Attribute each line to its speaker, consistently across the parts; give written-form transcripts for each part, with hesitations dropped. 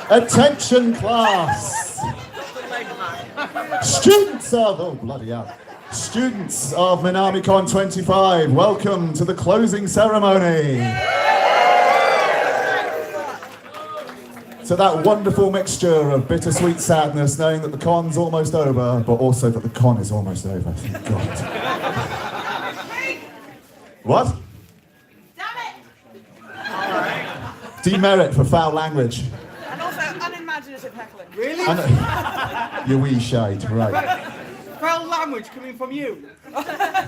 Speaker 1: Attention class! Students of, oh bloody hell. Students of Minamicon 25, welcome to the closing ceremony. So that wonderful mixture of bittersweet sadness, knowing that the con's almost over, but also that the con is almost over, thank God. What? Demerit for foul language.
Speaker 2: And also unimaginative heckling.
Speaker 3: Really?
Speaker 1: You wee shite, right.
Speaker 3: Foul language coming from you.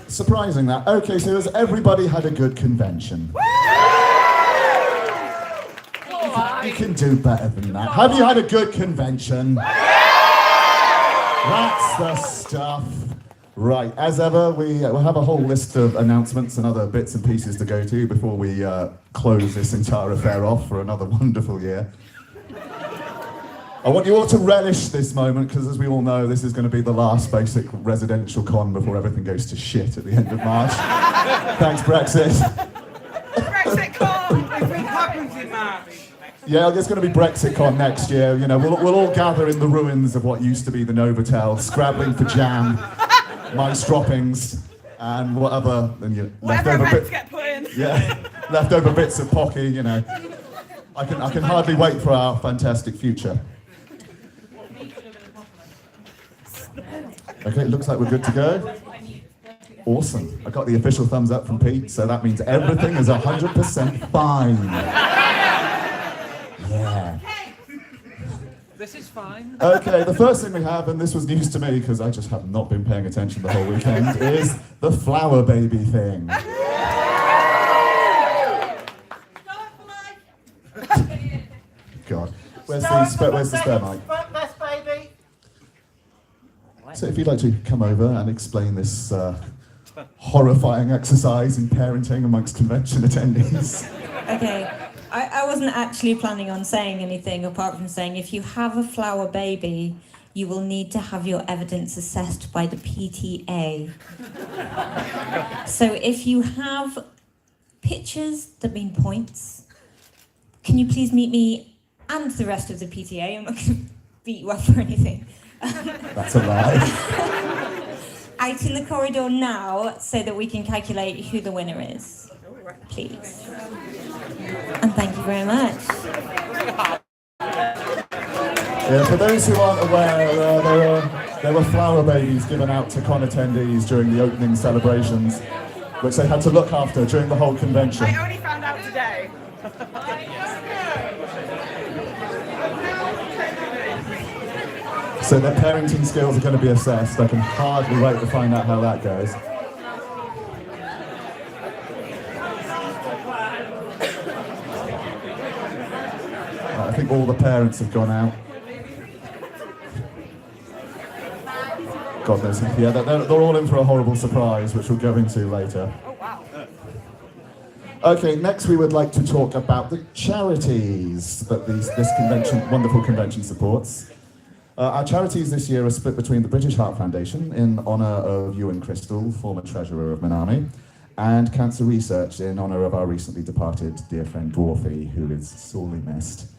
Speaker 1: Surprising that. Okay, so has everybody had a good convention? You can do better than that. Have you had a good convention? That's the stuff. Right, as ever, we'll have a whole list of announcements and other bits and pieces to go to before we close this entire affair off for another wonderful year. I want you all to relish this moment, because as we all know, this is going to be the last basic residential con before everything goes to shit at the end of March. Thanks, Brexit.
Speaker 2: Brexit con!
Speaker 3: If it happens in March.
Speaker 1: Yeah, there's going to be Brexit con next year. You know, we'll all gather in the ruins of what used to be the Novotel, scrabbling for jam, mice droppings, and whatever. And
Speaker 2: Whatever events get put in.
Speaker 1: Yeah, leftover bits of Pocky. You know, I can hardly wait for our fantastic future. Okay, it looks like we're good to go. Awesome. I got the official thumbs up from Pete, so that means everything is 100% fine. Yeah.
Speaker 4: This is fine.
Speaker 1: Okay, the first thing we have, and this was news to me because I just have not been paying attention the whole weekend, is the flower baby thing. God. Where's the spare mic?
Speaker 3: Best baby.
Speaker 1: So if you'd like to come over and explain this horrifying exercise in parenting amongst convention attendees.
Speaker 5: Okay, I wasn't actually planning on saying anything apart from saying if you have a flower baby, you will need to have your evidence assessed by the PTA. So if you have pictures that mean points, can you please meet me and the rest of the PTA? I'm not going to beat you up or anything.
Speaker 1: That's a lie.
Speaker 5: Out in the corridor now so that we can calculate who the winner is. Please. And thank you very much.
Speaker 1: Yeah, for those who aren't aware, there were flower babies given out to con attendees during the opening celebrations, which they had to look after during the whole convention.
Speaker 2: I only found out today.
Speaker 1: So their parenting skills are going to be assessed. I can hardly wait to find out how that goes. I think all the parents have gone out. God knows. Yeah, they're all in for a horrible surprise, which we'll go into later.
Speaker 2: Oh, wow.
Speaker 1: Okay, next we would like to talk about the charities that this wonderful convention supports. Our charities this year are split between the British Heart Foundation, in honour of Ewan Crystal, former treasurer of Minami, and Cancer Research, in honour of our recently departed dear friend Dwarfy, who is sorely missed.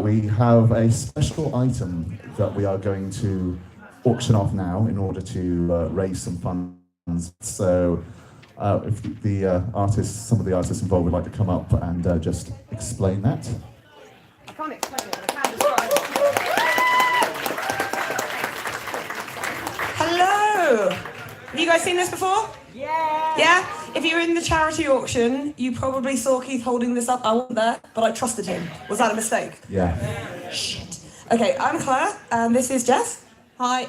Speaker 1: We have a special item that we are going to auction off now in order to raise some funds. So if some of the artists involved would like to come up and just explain that.
Speaker 2: I can't explain it, but I can describe it.
Speaker 6: Hello! Have you guys seen this before?
Speaker 2: Yeah!
Speaker 6: Yeah? If you were in the charity auction, you probably saw Keith holding this up. I wasn't there, but I trusted him. Was that a mistake?
Speaker 1: Yeah.
Speaker 6: Shit. Okay, I'm Claire, and this is Jess. Hi.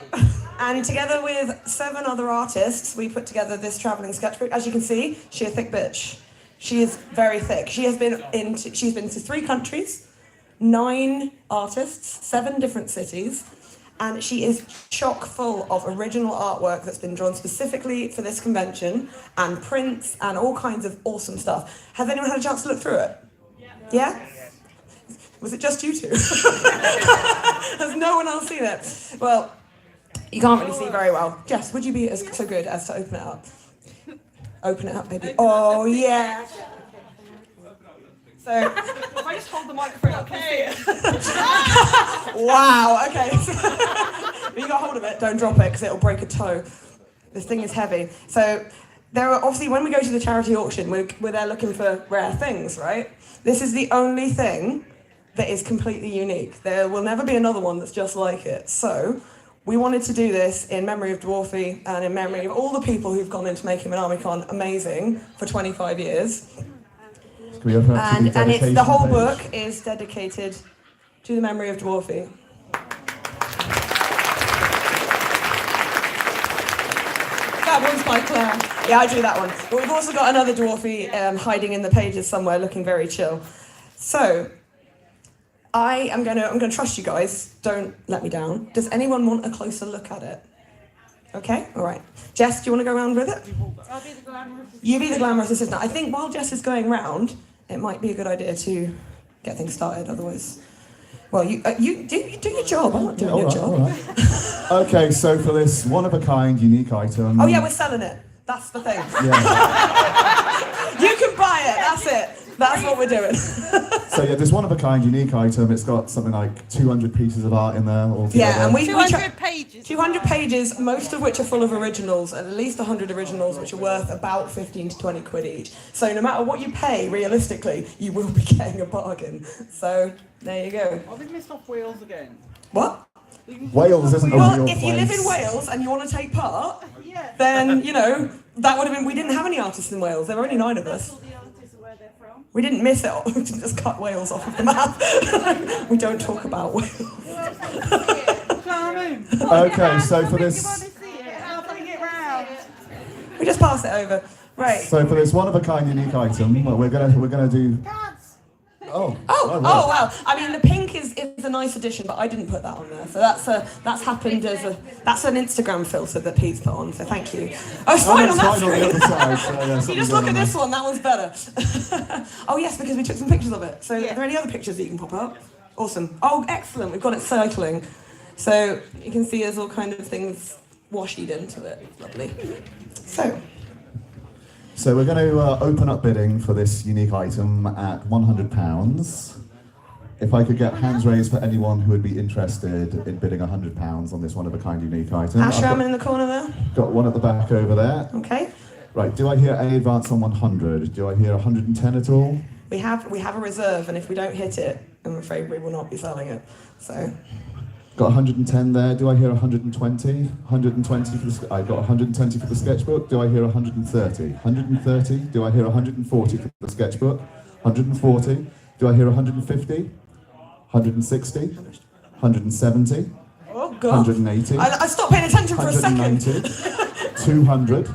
Speaker 6: And together with 7 other artists, we put together this travelling sketchbook. As you can see, she's a thick bitch. She is very thick. She's been to 3 countries, 9 artists, 7 different cities, and she is chock full of original artwork that's been drawn specifically for this convention, and prints and all kinds of awesome stuff. Has anyone had a chance to look through it? Yeah? Was it just you two? Has no one else seen it? Well, you can't really see very well. Jess, would you be so good as to open it up? Open it up, baby. Oh, yeah. So,
Speaker 2: If I just hold the microphone, I can see it.
Speaker 6: Wow, okay. You got hold of it, don't drop it because it'll break a toe. This thing is heavy. So there are obviously, when we go to the charity auction, we're there looking for rare things, right? This is the only thing that is completely unique. There will never be another one that's just like it. So we wanted to do this in memory of Dwarfy and in memory of all the people who've gone into making Minamicon amazing for 25 years.
Speaker 1: Can we open up to
Speaker 6: And
Speaker 1: the
Speaker 6: it's
Speaker 1: dedication
Speaker 6: the whole
Speaker 1: page?
Speaker 6: book is dedicated to the memory of Dwarfy. That one's by Claire. Yeah, I drew that one. But we've also got another Dwarfy hiding in the pages somewhere, looking very chill. So I'm gonna trust you guys. Don't let me down. Does anyone want a closer look at it? Okay, all right. Jess, do you want to go around with it?
Speaker 2: I'll be the glamorous.
Speaker 6: You be the glamorous assistant. I think while Jess is going round, it might be a good idea to get things started. Otherwise, well, you do your job. I'm not doing your job.
Speaker 1: All right. Okay, so for this one-of-a-kind, unique item...
Speaker 6: Oh yeah, we're selling it. That's the thing.
Speaker 1: Yeah.
Speaker 6: You can buy it. That's it. That's what we're doing.
Speaker 1: So yeah, this one-of-a-kind, unique item, it's got something like 200 pieces of art in there altogether.
Speaker 6: Yeah, and we
Speaker 2: 200 pages.
Speaker 6: 200 pages, most of which are full of originals, at least 100 originals, which are worth about 15 to 20 quid each. So no matter what you pay, realistically, you will be getting a bargain. So there you go.
Speaker 3: Oh, they've missed off Wales again.
Speaker 6: What?
Speaker 1: Wales isn't a
Speaker 6: Well,
Speaker 1: real
Speaker 6: if you live in
Speaker 1: place.
Speaker 6: Wales and you want to take part,
Speaker 2: Yeah.
Speaker 6: then, you know, that would have been... We didn't have any artists in Wales. There were only 9 of us.
Speaker 2: All the artists are where they're from.
Speaker 6: We didn't miss it. We didn't just cut Wales off of the map. We don't talk about Wales.
Speaker 3: Charming.
Speaker 1: Okay, so for
Speaker 2: You
Speaker 1: this...
Speaker 2: want to see it? I'll bring it round.
Speaker 6: We just pass it over. Right.
Speaker 1: So for this one-of-a-kind, unique item, well, we're gonna do... Oh.
Speaker 6: Oh
Speaker 1: wow.
Speaker 6: wow! I mean, the pink is a nice addition, but I didn't put that on there. So that's happened as that's an Instagram filter that Pete's put on. So thank you. Oh, it's fine on that
Speaker 1: on the other
Speaker 6: screen.
Speaker 1: side. So, yeah,
Speaker 6: You
Speaker 1: something
Speaker 6: just look
Speaker 1: going
Speaker 6: at
Speaker 1: on
Speaker 6: this one. That one's better. Oh yes, because we took some pictures of it. So
Speaker 2: Yeah.
Speaker 6: are there any other pictures that you can pop up? Awesome. Oh, excellent. We've got it cycling. So you can see there's all kind of things washed into it. Lovely.
Speaker 1: So we're going to open up bidding for this unique item at £100. If I could get hands raised for anyone who would be interested in bidding £100 on this one-of-a-kind unique item.
Speaker 6: Ash
Speaker 1: I've
Speaker 6: Raman in the corner there.
Speaker 1: got one at the back over there.
Speaker 6: Okay.
Speaker 1: Right, do I hear any advance on 100? Do I hear 110 at all?
Speaker 6: We have a reserve, and if we don't hit it, I'm afraid we will not be selling it. So.
Speaker 1: Got 110 there. Do I hear 120? 120 for the... I've got 120 for the sketchbook. Do I hear 130? 130? Do I hear 140 for the sketchbook? 140? Do I hear 150? 160? 170?
Speaker 6: Oh God.
Speaker 1: 180?
Speaker 6: I stopped paying attention for a second.
Speaker 1: 190? 200?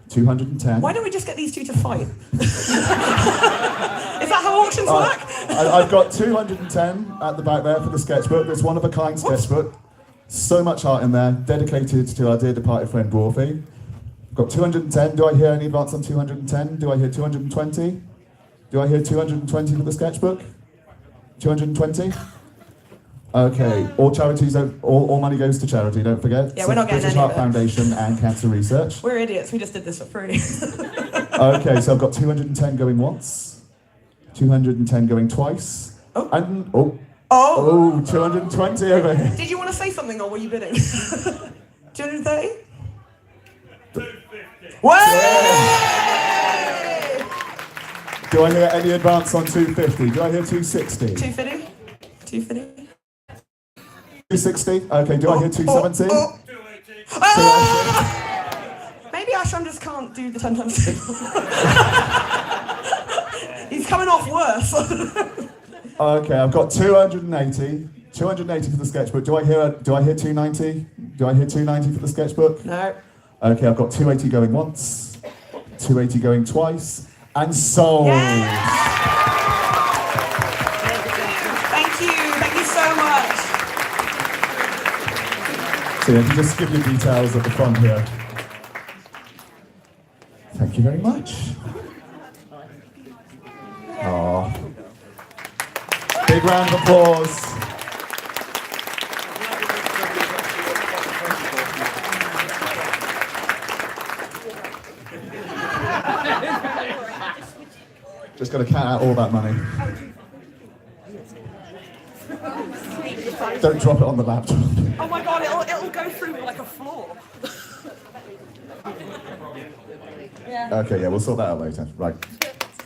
Speaker 1: 210?
Speaker 6: Why don't we just get these two to fight? Is that how auctions work?
Speaker 1: I've got 210 at the back there for the sketchbook. This one-of-a-kind sketchbook. So much art in there, dedicated to our dear departed friend Dwarfy. Got 210. Do I hear any advance on 210? Do I hear 220? Do I hear 220 for the sketchbook? 220? Okay, all charities, all money goes to charity, don't forget.
Speaker 6: Yeah, we're not getting
Speaker 1: British
Speaker 6: any of
Speaker 1: Heart
Speaker 6: it.
Speaker 1: Foundation and Cancer Research.
Speaker 6: We're idiots. We just did this for free.
Speaker 1: Okay, so I've got 210 going once, 210 going twice,
Speaker 6: Oh.
Speaker 1: and 220 over here.
Speaker 6: Did you want to say something, or were you bidding? 230? 250. Way!
Speaker 1: Do I hear any advance on 250? Do I hear 260?
Speaker 6: 250? 250?
Speaker 1: 260? Okay, do I hear 270?
Speaker 6: Oh. Ah! Maybe Ashram just can't do the 10 times 2. He's coming off worse.
Speaker 1: Okay, I've got 280. 280 for the sketchbook. Do I hear 290? Do I hear 290 for the sketchbook?
Speaker 6: No.
Speaker 1: Okay, I've got 280 going once, 280 going twice, and sold.
Speaker 6: Yes! Thank you so much.
Speaker 1: So yeah, if you just give your details at the front here. Thank you very much. Aww. Big round of applause. Just got to count out all that money. Don't drop it on the laptop.
Speaker 2: Oh my god, it'll go through like a floor.
Speaker 1: Okay, yeah, we'll sort that out later. Right.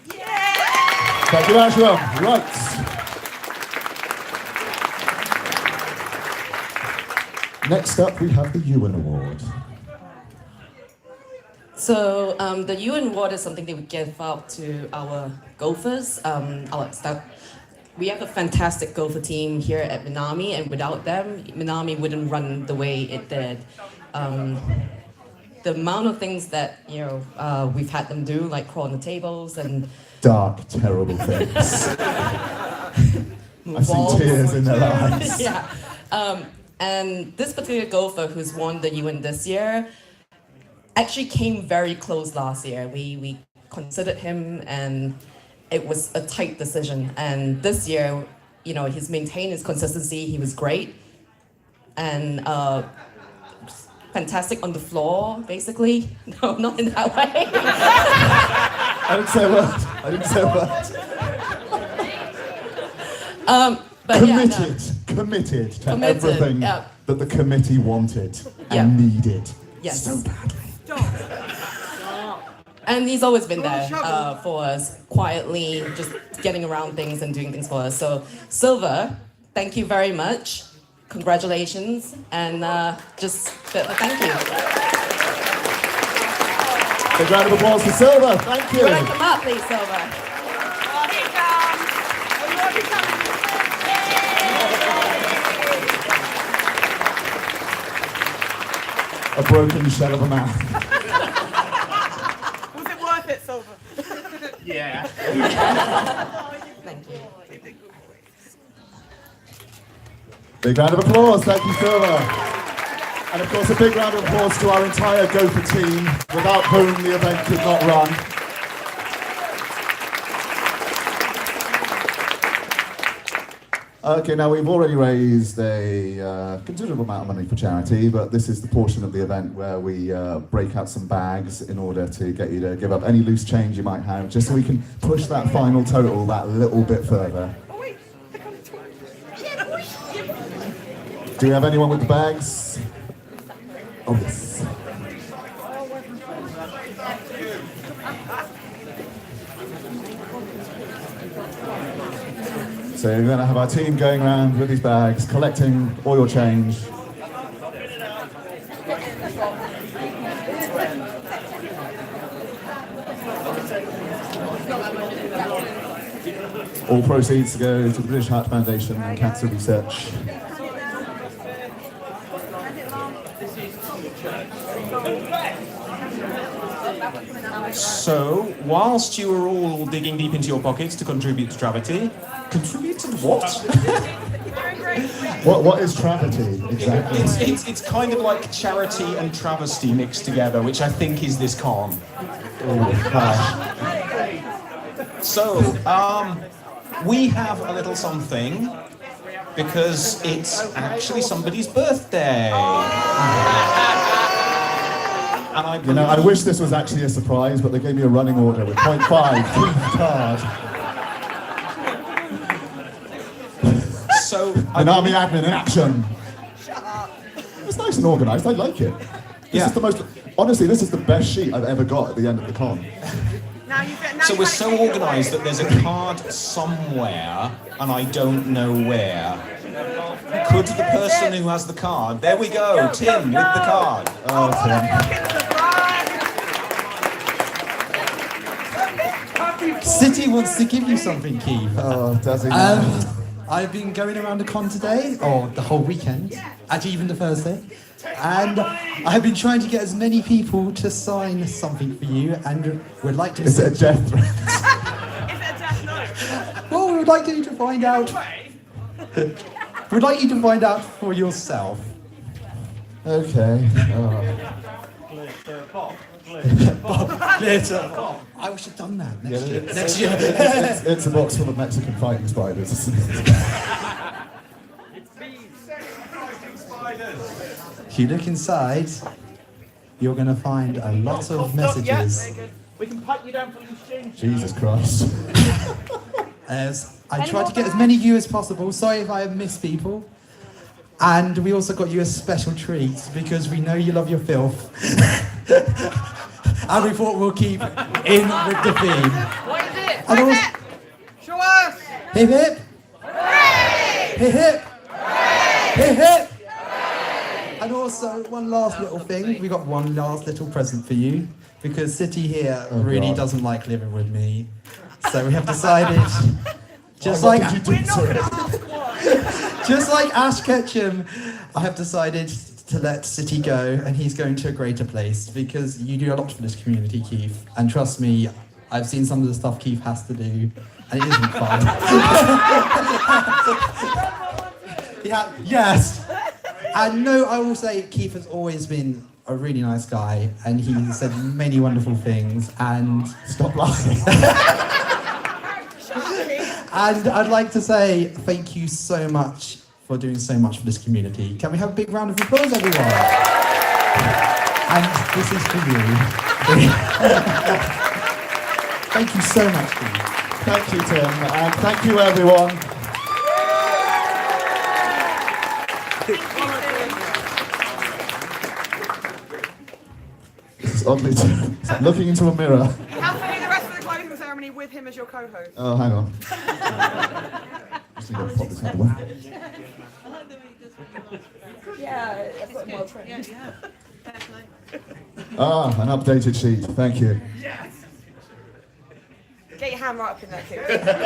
Speaker 1: Thank you, Angela. Right. Next up, we have the Ewan Award.
Speaker 7: So the UN Award is something that we give out to our golfers, our staff. We have a fantastic golfer team here at Minami, and without them, Minami wouldn't run the way it did. The amount of things that we've had them do, like crawl on the tables and
Speaker 1: Dark, terrible things. I see tears in their eyes.
Speaker 7: yeah. And this particular golfer who's won the UN this year actually came very close last year. We considered him, and it was a tight decision. And this year, he's maintained his consistency. He was great, and fantastic on the floor, basically. No, not in that way.
Speaker 1: I didn't say a word. I didn't say a word.
Speaker 7: But
Speaker 1: Committed to
Speaker 7: Committed,
Speaker 1: everything
Speaker 7: yeah.
Speaker 1: that the committee wanted
Speaker 7: Yeah.
Speaker 1: and needed.
Speaker 7: Yes.
Speaker 1: So badly.
Speaker 7: And he's always been there for us, quietly, just getting around things and doing things for us. So, Silver, thank you very much. Congratulations, and thank you.
Speaker 1: Big round of applause for Silver. Thank you.
Speaker 7: Would I come up, please, Silver?
Speaker 1: A broken shell of a man.
Speaker 2: Was it worth it, Silver?
Speaker 3: Yeah.
Speaker 7: Thank you.
Speaker 1: Big round of applause. Thank you, Silver. And of course, a big round of applause to our entire Gopher team, without whom the event could not run. Okay, now we've already raised a considerable amount of money for charity, but this is the portion of the event where we break out some bags in order to get you to give up any loose change you might have, just so we can push that final total that little bit further. Do we have anyone with the bags? Oh, yes. So we're going to have our team going around with these bags, collecting all your change. All proceeds to go to the British Heart Foundation and Cancer Research.
Speaker 8: So, whilst you were all digging deep into your pockets to contribute to charity, contribute to what?
Speaker 1: What is travesty exactly?
Speaker 8: It's kind of like charity and travesty mixed together, which I think is this con. So, we have a little something because it's actually somebody's birthday. And
Speaker 1: I wish this was actually a surprise, but they gave me a running order with 0.5 card.
Speaker 8: So,
Speaker 1: An army admin in action. It's nice and organised. I like it. This is the most. Honestly, this is the best sheet I've ever got at the end of the con.
Speaker 8: So we're so organised that there's a card somewhere, and I don't know where. Could the person who has the card? There we go, Tim with the card.
Speaker 1: Oh, Tim.
Speaker 9: City wants to give you something, Keith.
Speaker 1: Oh, does he?
Speaker 9: I've been going around the con today, or the whole weekend, actually even the Thursday, and I've been trying to get as many people to sign something for you, and we'd like to...
Speaker 1: Is it a death threat?
Speaker 2: Is it a death note?
Speaker 9: Well, we would like you to find out... We'd like you to find out for yourself.
Speaker 1: Okay.
Speaker 9: Glitter pop. I wish I'd done that next year. Next year.
Speaker 1: It's a box full of Mexican fighting spiders.
Speaker 9: If you look inside, you're going to find a lot of messages.
Speaker 3: We can pipe you down for loose change.
Speaker 1: Jesus Christ.
Speaker 9: As I tried to get as many of you as possible. Sorry if I have missed people. And we also got you a special treat because we know you love your filth. And we thought we'll keep in with the theme.
Speaker 2: What is it?
Speaker 9: And
Speaker 2: What is
Speaker 9: also,
Speaker 2: it? Show us!
Speaker 9: hip hip! Hip hip! Hip hip! And also, one last little thing. We got one last little present for you because City here really doesn't like living with me. So we have decided, just like Ash Ketchum, I have decided to let City go and he's going to a greater place because you do a lot for this community, Keith. And trust me, I've seen some of the stuff Keith has to do and it isn't fun. Yeah, yes. And no, I will say Keith has always been a really nice guy and he said many wonderful things and stop laughing. And I'd like to say thank you so much for doing so much for this community. Can we have a big round of applause, everyone? And this is for you. Thank you so much, Keith.
Speaker 1: Thank you, Tim, and thank you, everyone. It's oddly looking into a mirror.
Speaker 2: You have to do the rest of the closing ceremony with him as your co-host.
Speaker 1: Oh, hang on. Just need to pop this out of the way.
Speaker 6: Yeah, I've got more training.
Speaker 1: Ah, an updated sheet. Thank you.
Speaker 2: Get your hand right up in there, kid.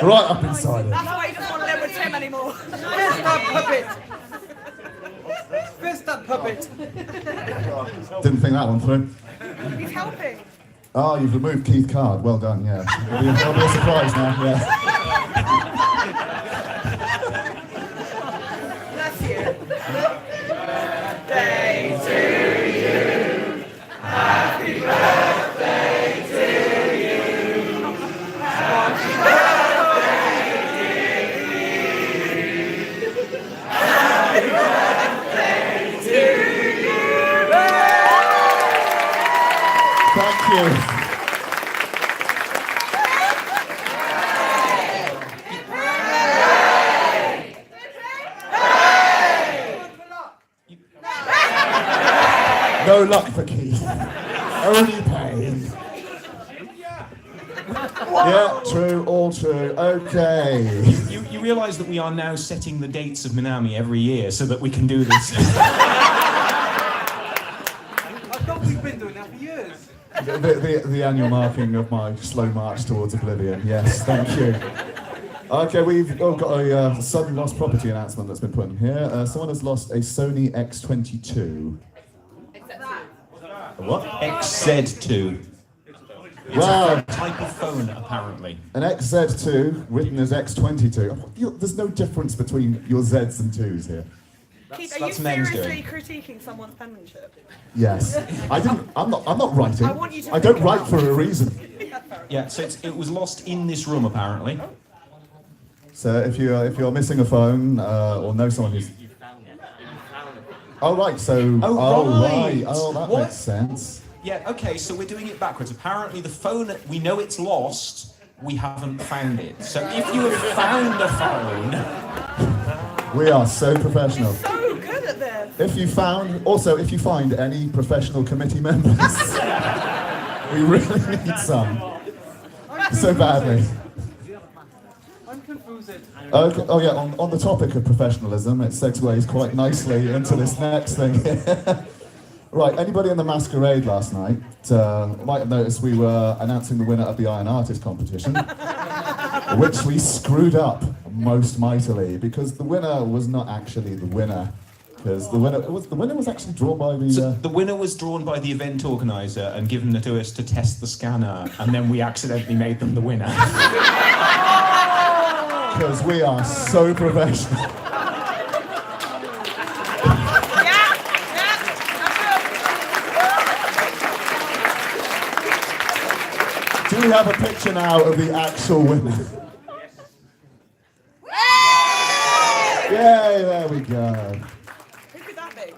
Speaker 1: Right up inside it.
Speaker 2: That's why you don't want to live with Tim anymore.
Speaker 3: Fist up, puppet. Fist up, puppet.
Speaker 1: Didn't think that one through.
Speaker 2: He's helping.
Speaker 1: Ah, you've removed Keith Card. Well done, yeah. It'll be a surprise now, yeah.
Speaker 2: Bless you.
Speaker 1: Thank you. No luck for Keith. Only pain. Yeah, true, all true. Okay.
Speaker 8: You realise that we are now setting the dates of Minami every year so that we can do this.
Speaker 3: I thought we've been doing that for years.
Speaker 1: The annual marking of my slow march towards oblivion. Yes, thank you. Okay, we've got a sudden lost property announcement that's been put in here. Someone has lost a Sony X22. A what?
Speaker 8: XZ2. It's
Speaker 1: Wow.
Speaker 8: a type of phone, apparently.
Speaker 1: An XZ2 written as X22. There's no difference between your Zs and 2s here.
Speaker 2: Keith, are you
Speaker 8: that's men's
Speaker 2: seriously critiquing someone's penmanship?
Speaker 1: Yes. I'm not writing.
Speaker 2: I want you to
Speaker 1: I don't
Speaker 2: think
Speaker 1: write
Speaker 2: about
Speaker 1: for a reason.
Speaker 8: Yeah, so it was lost in this room, apparently.
Speaker 1: So if you're missing a phone or know someone who's right, so
Speaker 8: right.
Speaker 1: that
Speaker 8: What?
Speaker 1: makes sense.
Speaker 8: Yeah, okay, so we're doing it backwards. Apparently the phone, we know it's lost, we haven't found it. So if you have found a phone...
Speaker 1: We are so professional.
Speaker 2: So good at this.
Speaker 1: If you find any professional committee members, we really need some. So badly.
Speaker 3: I'm confused.
Speaker 1: Okay. Oh yeah. On the topic of professionalism, it segues quite nicely into this next thing. Right. Anybody in the masquerade last night might have noticed we were announcing the winner of the Iron Artist competition, which we screwed up most mightily because the winner was not actually the winner. Because the winner was actually drawn by the.
Speaker 8: So the winner was drawn by the event organizer and given to us to test the scanner, and then we accidentally made them the winner.
Speaker 1: Because we are so professional. Do we have a picture now of the actual winner? Yay! There we go.
Speaker 2: Who could that be?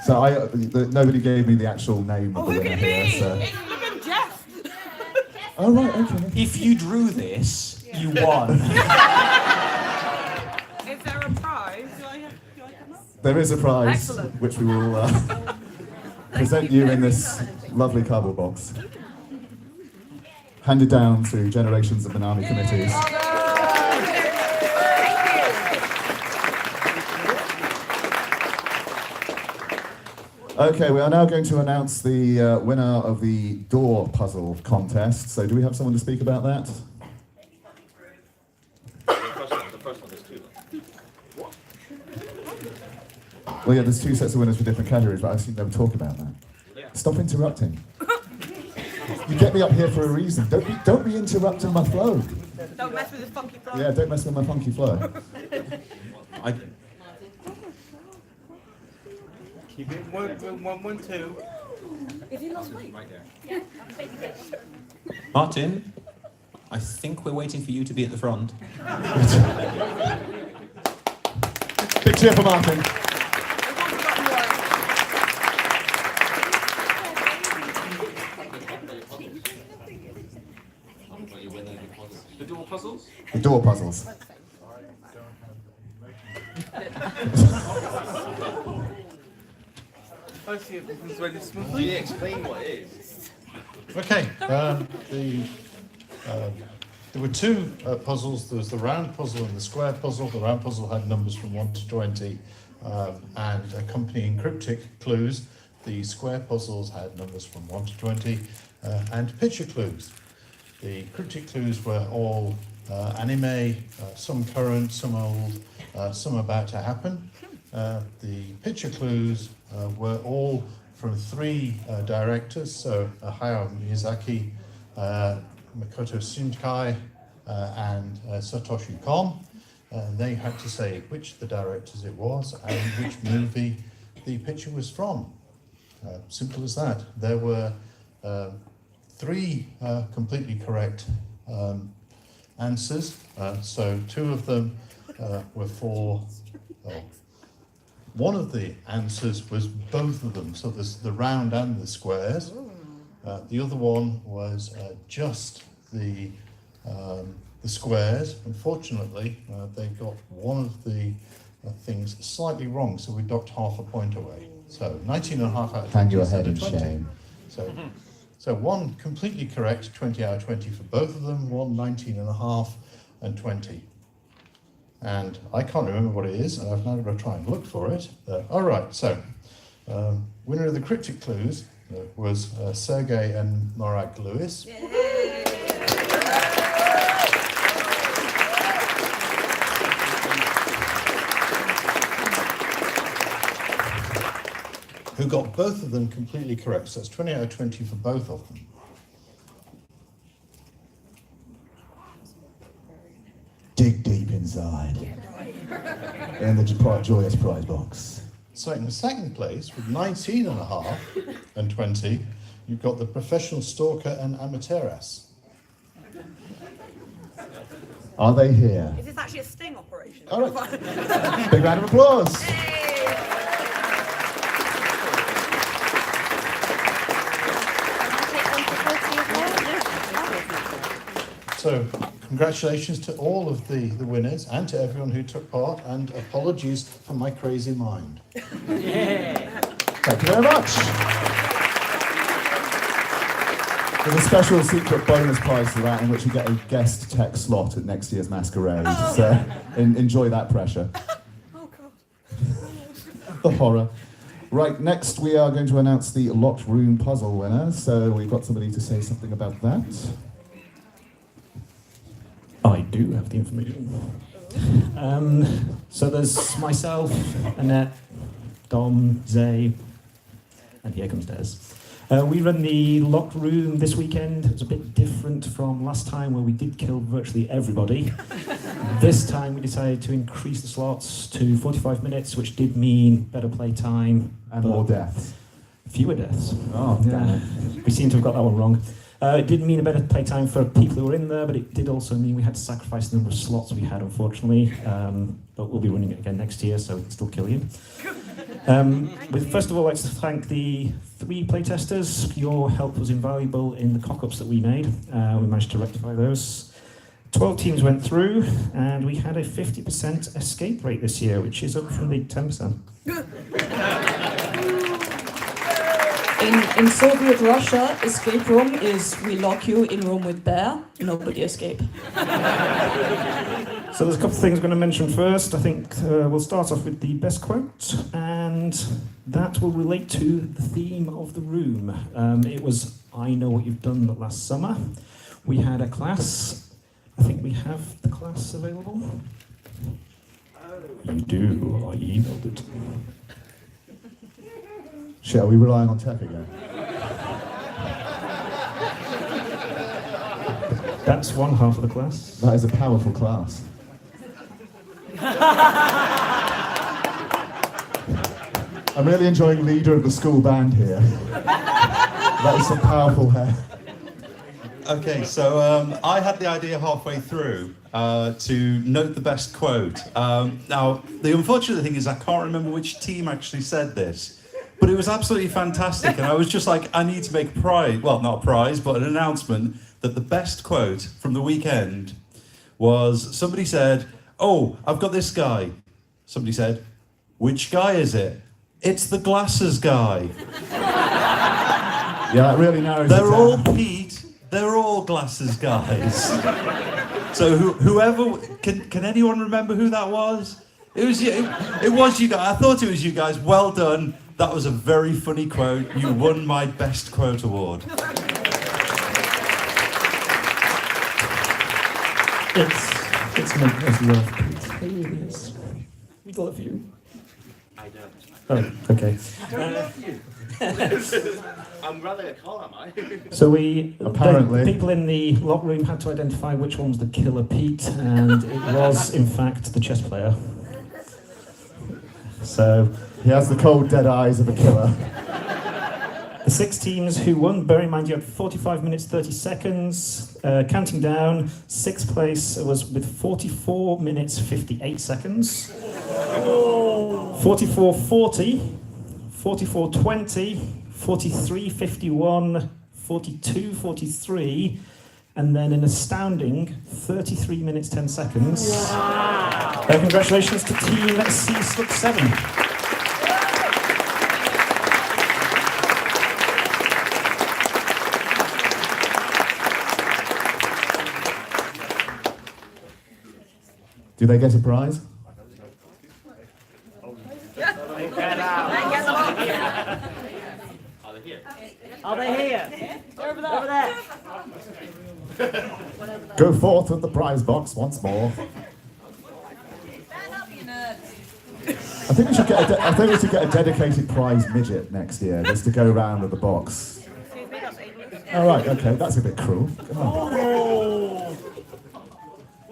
Speaker 1: So nobody gave me the actual name of
Speaker 2: Oh,
Speaker 1: the
Speaker 2: who
Speaker 1: winner
Speaker 2: could it
Speaker 1: here.
Speaker 2: be?
Speaker 1: So.
Speaker 2: It's flippin' Jeff.
Speaker 1: Oh right, okay.
Speaker 8: If you drew this, you won.
Speaker 2: It's
Speaker 1: There is a prize,
Speaker 2: Excellent.
Speaker 1: which we will present you in this lovely cardboard box. Handed down through generations of Minami committees. Okay, we are now going to announce the winner of the door puzzle contest. So do we have someone to speak about that?
Speaker 8: The first one is two.
Speaker 1: Well, yeah, there's two sets of winners for different categories, but I've seen them talk about that.
Speaker 8: Yeah.
Speaker 1: Stop interrupting. You get me up here for a reason. Don't be interrupting my flow.
Speaker 2: Don't mess with this funky flow.
Speaker 1: Yeah, don't mess with my funky flow.
Speaker 3: Keep it one, two.
Speaker 2: If you lost weight.
Speaker 8: Right there. Martin, I think we're waiting for you to be at the front.
Speaker 1: Big cheer for Martin.
Speaker 8: The door puzzles?
Speaker 1: The door puzzles.
Speaker 3: I see if this is ready smoothly.
Speaker 8: Explain what it is.
Speaker 10: Okay, there were two puzzles. There was the round puzzle and the square puzzle. The round puzzle had numbers from 1 to 20 and accompanying cryptic clues. The square puzzles had numbers from 1 to 20 and picture clues. The cryptic clues were all anime, some current, some old, some about to happen. The picture clues were all from 3 directors, so Hayao Miyazaki, Makoto Shinkai, and Satoshi Kon. They had to say which of the directors it was and which movie the picture was from. Simple as that. There were 3 completely correct answers, so 2 of them were for. One of the answers was both of them, so there's the round and the squares. The other one was just the squares. Unfortunately, they got one of the things slightly wrong, so we docked half a point away. So 19.5 out of 20.
Speaker 1: Hang your head in
Speaker 10: 20.
Speaker 1: shame.
Speaker 10: So one completely correct, 20 out of 20 for both of them, one 19.5 and 20. And I can't remember what it is, and I've now got to try and look for it. All right, so winner of the cryptic clues was Sergey and Morag Lewis. Who got both of them completely correct. So it's 20 out of 20 for both of them.
Speaker 1: Dig deep inside. In the joyous prize box.
Speaker 10: So in the second place, with 19.5 and 20, you've got the professional stalker and amateuress.
Speaker 1: Are they here?
Speaker 2: Is this actually a sting operation?
Speaker 1: All right. Big round of applause.
Speaker 10: So congratulations to all of the winners and to everyone who took part, and apologies for my crazy mind.
Speaker 1: Thank you very much. There's a special secret bonus prize for that, in which you get a guest tech slot at next year's masquerade.
Speaker 2: Oh.
Speaker 1: So enjoy that pressure.
Speaker 2: Oh god.
Speaker 1: The horror. Right, next we are going to announce the locked room puzzle winner. So we've got somebody to say something about that.
Speaker 11: I do have the information. So there's myself, Annette, Dom, Zay, and here comes Des. We run the locked room this weekend. It was a bit different from last time, where we did kill virtually everybody. This time we decided to increase the slots to 45 minutes, which did mean better play time and
Speaker 1: More deaths.
Speaker 11: fewer deaths.
Speaker 1: Oh,
Speaker 11: Yeah, we seem to have got that one wrong. It did mean a better play time for people who were in there, but it did also mean we had to sacrifice the number of slots we had, unfortunately. But we'll be running it again next year, so we can still kill you. First of all, I'd like to thank the 3 playtesters. Your help was invaluable in the cock-ups that we made. We managed to rectify those. 12 teams went through, and we had a 50% escape rate this year, which is up from the 10%.
Speaker 12: In Soviet Russia, escape room is we lock you in room with bear, nobody escape.
Speaker 11: So there's a couple of things I'm going to mention first. I think we'll start off with the best quote, and that will relate to the theme of the room. It was, I know what you've done last summer. We had a class. I think we have the class available. You do, I emailed it.
Speaker 1: Shit, are we relying on tech again?
Speaker 11: That's one half of the class.
Speaker 1: That is a powerful class. I'm really enjoying leader of the school band here. That is some powerful hair.
Speaker 13: Okay, so I had the idea halfway through to note the best quote. Now, the unfortunate thing is I can't remember which team actually said this, but it was absolutely fantastic, and I was just like, I need to make a prize, well, not a prize, but an announcement that the best quote from the weekend was, somebody said, oh, I've got this guy. Somebody said, which guy is it? It's the glasses guy.
Speaker 1: Yeah, that really narrows it
Speaker 13: They're
Speaker 1: down.
Speaker 13: all Pete. They're all glasses guys. So whoever, can anyone remember who that was? It was you. It was you guys. I thought it was you guys. Well done. That was a very funny quote. You won my best quote award.
Speaker 11: It's meant as love, Pete. It really is. We love you.
Speaker 3: I don't.
Speaker 11: Oh, okay.
Speaker 3: I don't love you. I'm rather a call, am I?
Speaker 11: So
Speaker 1: Apparently.
Speaker 11: the people in the lock room had to identify which one was the killer Pete, and it was, in fact, the chess player. So
Speaker 1: he has the cold, dead eyes of a killer.
Speaker 11: The 6 teams who won, bear in mind you had 45 minutes, 30 seconds. Counting down, 6th place was with 44 minutes, 58 seconds. 44:40, 44:20, 43:51, 42:43, and then an astounding 33 minutes, 10 seconds. Wow. Congratulations to Team C-7.
Speaker 1: Do they get a prize?
Speaker 4: Are they here? Over there.
Speaker 1: Go forth with the prize box once more. I think we should get a dedicated prize midget next year, just to go around with the box. All right, okay, that's a bit cruel. Come on.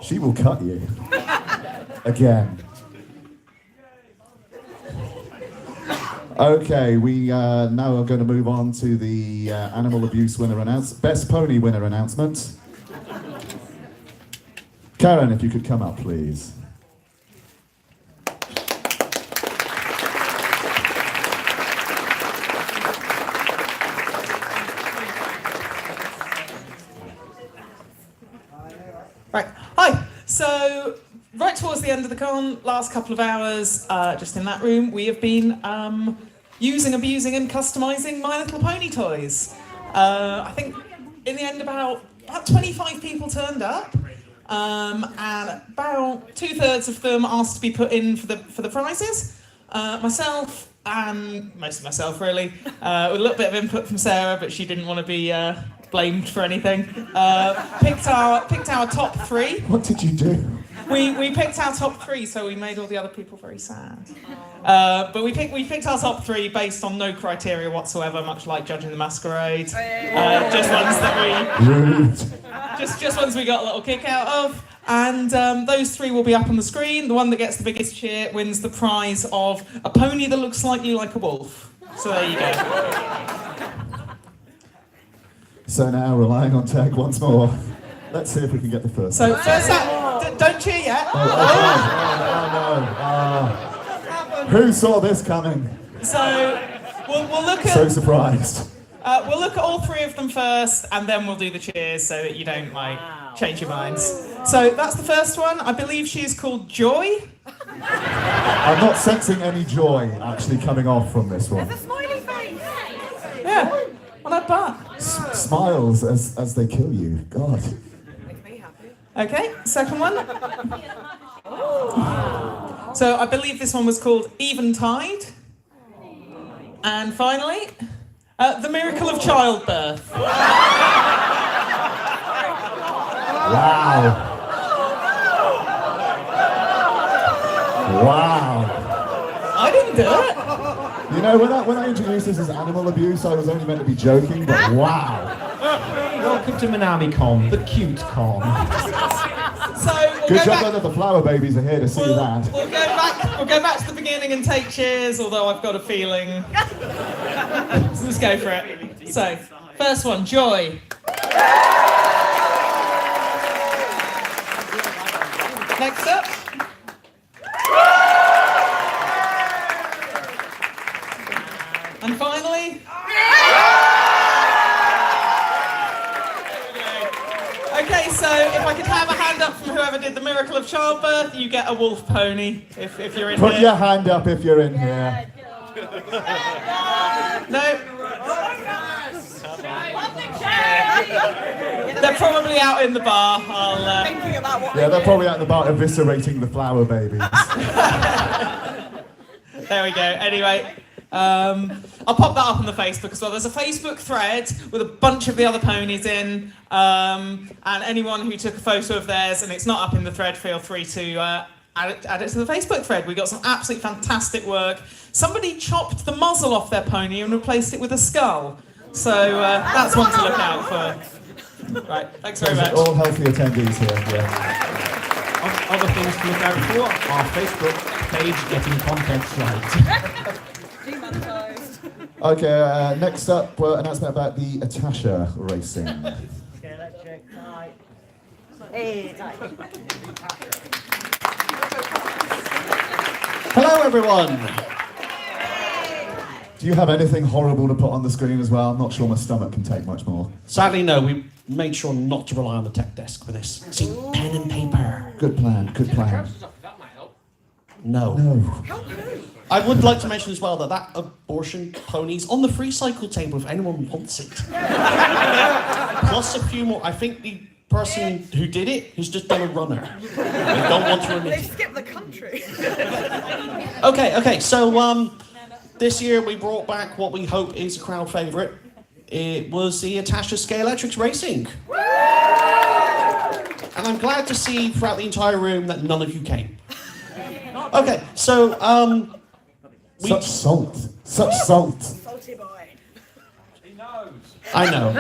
Speaker 1: She will cut you. Again. Okay, we now are going to move on to the animal abuse winner best pony winner announcement. Karen, if you could come up, please.
Speaker 6: Right, hi. So, right towards the end of the con, last couple of hours, just in that room, we have been using, abusing, and customising My Little Pony toys. I think in the end about 25 people turned up, and about 2/3 of them asked to be put in for the prizes. Myself, and most of myself really, with a little bit of input from Sarah, but she didn't want to be blamed for anything. Picked our top 3.
Speaker 1: What did you do?
Speaker 6: We picked our top 3, so we made all the other people very sad. But we picked our top 3 based on no criteria whatsoever, much like Judging the Masquerade. Just ones that just ones we got a little kick out of. And those 3 will be up on the screen. The one that gets the biggest cheer wins the prize of a pony that looks slightly like a wolf. So there you go.
Speaker 1: So now, relying on tech once more, let's see if we can get the first.
Speaker 6: So first up, don't cheer yet.
Speaker 1: Oh, no. Who saw this coming?
Speaker 6: So we'll look at.
Speaker 1: So surprised.
Speaker 6: We'll look at all 3 of them first, and then we'll do the cheers so that you don't like
Speaker 14: change your minds. So that's the first one. I believe she is called Joy.
Speaker 1: I'm not sensing any joy actually coming off from this one.
Speaker 2: There's a smiley face.
Speaker 14: Yeah, well, not bad.
Speaker 1: Smiles as they kill you. God.
Speaker 2: Makes me happy.
Speaker 14: Okay, second one. So I believe this one was called Eventide. And finally, The Miracle of Childbirth.
Speaker 1: Wow. Wow.
Speaker 14: I didn't do it.
Speaker 1: You know, when I introduced this as animal abuse, I was only meant to be joking, but wow.
Speaker 11: Welcome to Minamicon, the cute con.
Speaker 14: So
Speaker 2: We'll
Speaker 1: Good job that the flower babies are here to see that.
Speaker 14: We'll go back to the beginning and take cheers, although I've got a feeling. So let's go for it. So, first one, Joy. Next up. And finally. Okay, so if I could have a hand up from whoever did the miracle of childbirth, you get a wolf pony if you're in
Speaker 1: Put
Speaker 14: here.
Speaker 1: your hand up if you're in here.
Speaker 14: No. They're probably out in the bar.
Speaker 2: Thinking about what
Speaker 1: Yeah, they're probably at the bar eviscerating the flower babies.
Speaker 14: There we go. Anyway, I'll pop that up on the Facebook as well. There's a Facebook thread with a bunch of the other ponies in, and anyone who took a photo of theirs and it's not up in the thread, feel free to add it to the Facebook thread. We got some absolutely fantastic work. Somebody chopped the muzzle off their pony and replaced it with a skull. So that's one to look out for. Right, thanks very much.
Speaker 1: All healthy attendees here. Yeah.
Speaker 11: Other things to look out for, our Facebook page getting content right.
Speaker 2: demonetized.
Speaker 1: Okay, next up, announcement about the Atasha racing.
Speaker 4: Okay, let's check. Tight. Hey, tight.
Speaker 15: Hello, everyone.
Speaker 1: Do you have anything horrible to put on the screen as well? I'm not sure my stomach can take much more.
Speaker 15: Sadly, no. We made sure not to rely on the tech desk for this. See, pen and paper.
Speaker 1: Good plan, good plan.
Speaker 15: No.
Speaker 1: No.
Speaker 15: I would like to mention as well that abortion pony's on the free cycle table if anyone wants it. Plus a few more. I think the person who did it has just done a runner. They don't want to run
Speaker 2: They
Speaker 15: it.
Speaker 2: skipped the country.
Speaker 15: Okay, so this year we brought back what we hope is a crowd favourite. It was the Atasha Scalextrics Racing. And I'm glad to see throughout the entire room that none of you came. Okay, so
Speaker 1: Such salt. Such salt.
Speaker 2: Salty boy.
Speaker 15: I know.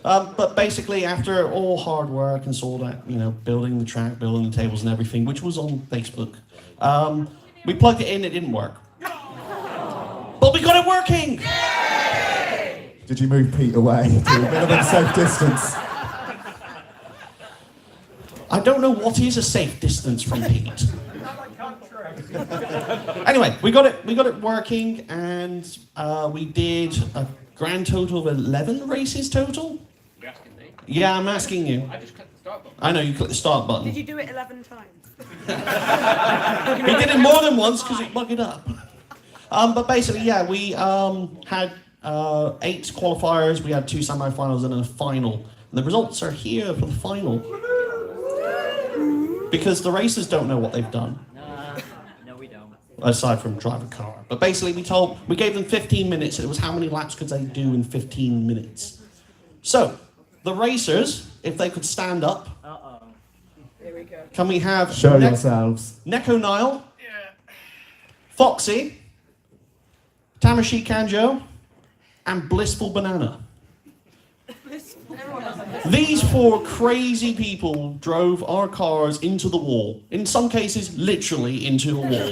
Speaker 15: But basically, after all hard work and all that, building the track, building the tables and everything, which was on Facebook, we plugged it in, it didn't work. But we got it working!
Speaker 1: Did you move Pete away to a minimum safe distance?
Speaker 15: I don't know what is a safe distance from Pete. Anyway, we got it working, and we did a grand total of 11 races total.
Speaker 3: You're asking me?
Speaker 15: Yeah, I'm asking you.
Speaker 3: I just clicked the start button.
Speaker 15: I know, you clicked the start button.
Speaker 2: Did you do it 11 times?
Speaker 15: We did it more than once because it bugged it up. But basically, yeah, we had 8 qualifiers, we had 2 semi-finals and a final. And the results are here for the final. Because the racers don't know what they've done.
Speaker 4: No, we don't.
Speaker 15: Aside from drive a car. But basically we gave them 15 minutes. It was how many laps could they do in 15 minutes. So, the racers, if they could stand up.
Speaker 4: Uh-oh.
Speaker 2: Here we go.
Speaker 15: Can we have
Speaker 1: Show yourselves.
Speaker 15: Neko Nile, Foxy, Tamashi Kanjo, and Blissful Banana. These 4 crazy people drove our cars into the wall. In some cases, literally into a wall.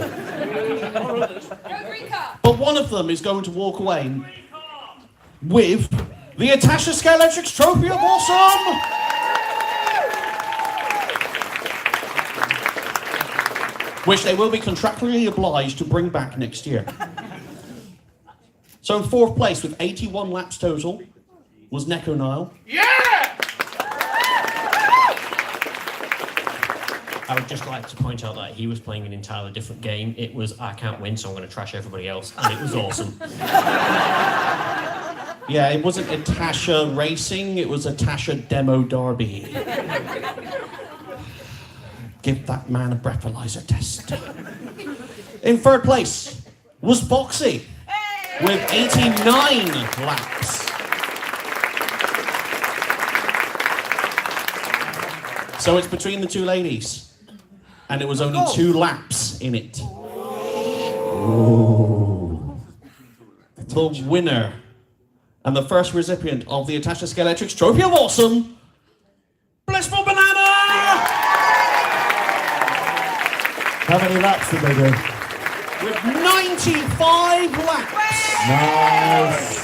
Speaker 15: But one of them is going to walk away with the Atasha Scalextrics Trophy of Awesome! Which they will be contractually obliged to bring back next year. So in 4th place with 81 laps total was Neko Nile.
Speaker 3: Yeah!
Speaker 15: I would just like to point out that he was playing an entirely different game. It was I can't win, so I'm going to trash everybody else, and it was awesome. Yeah, it wasn't a Tasha Racing, it was a Tasha Demo Derby. Give that man a breathalyzer test. In third place was Foxy with 89 laps. So it's between the two ladies, and it was only 2 laps in it.
Speaker 1: Ooh.
Speaker 15: The winner and the first recipient of the Atasha Scalextrics Trophy of Awesome, Blissful Banana!
Speaker 1: How many laps did they do?
Speaker 15: With 95 laps.
Speaker 1: Nice.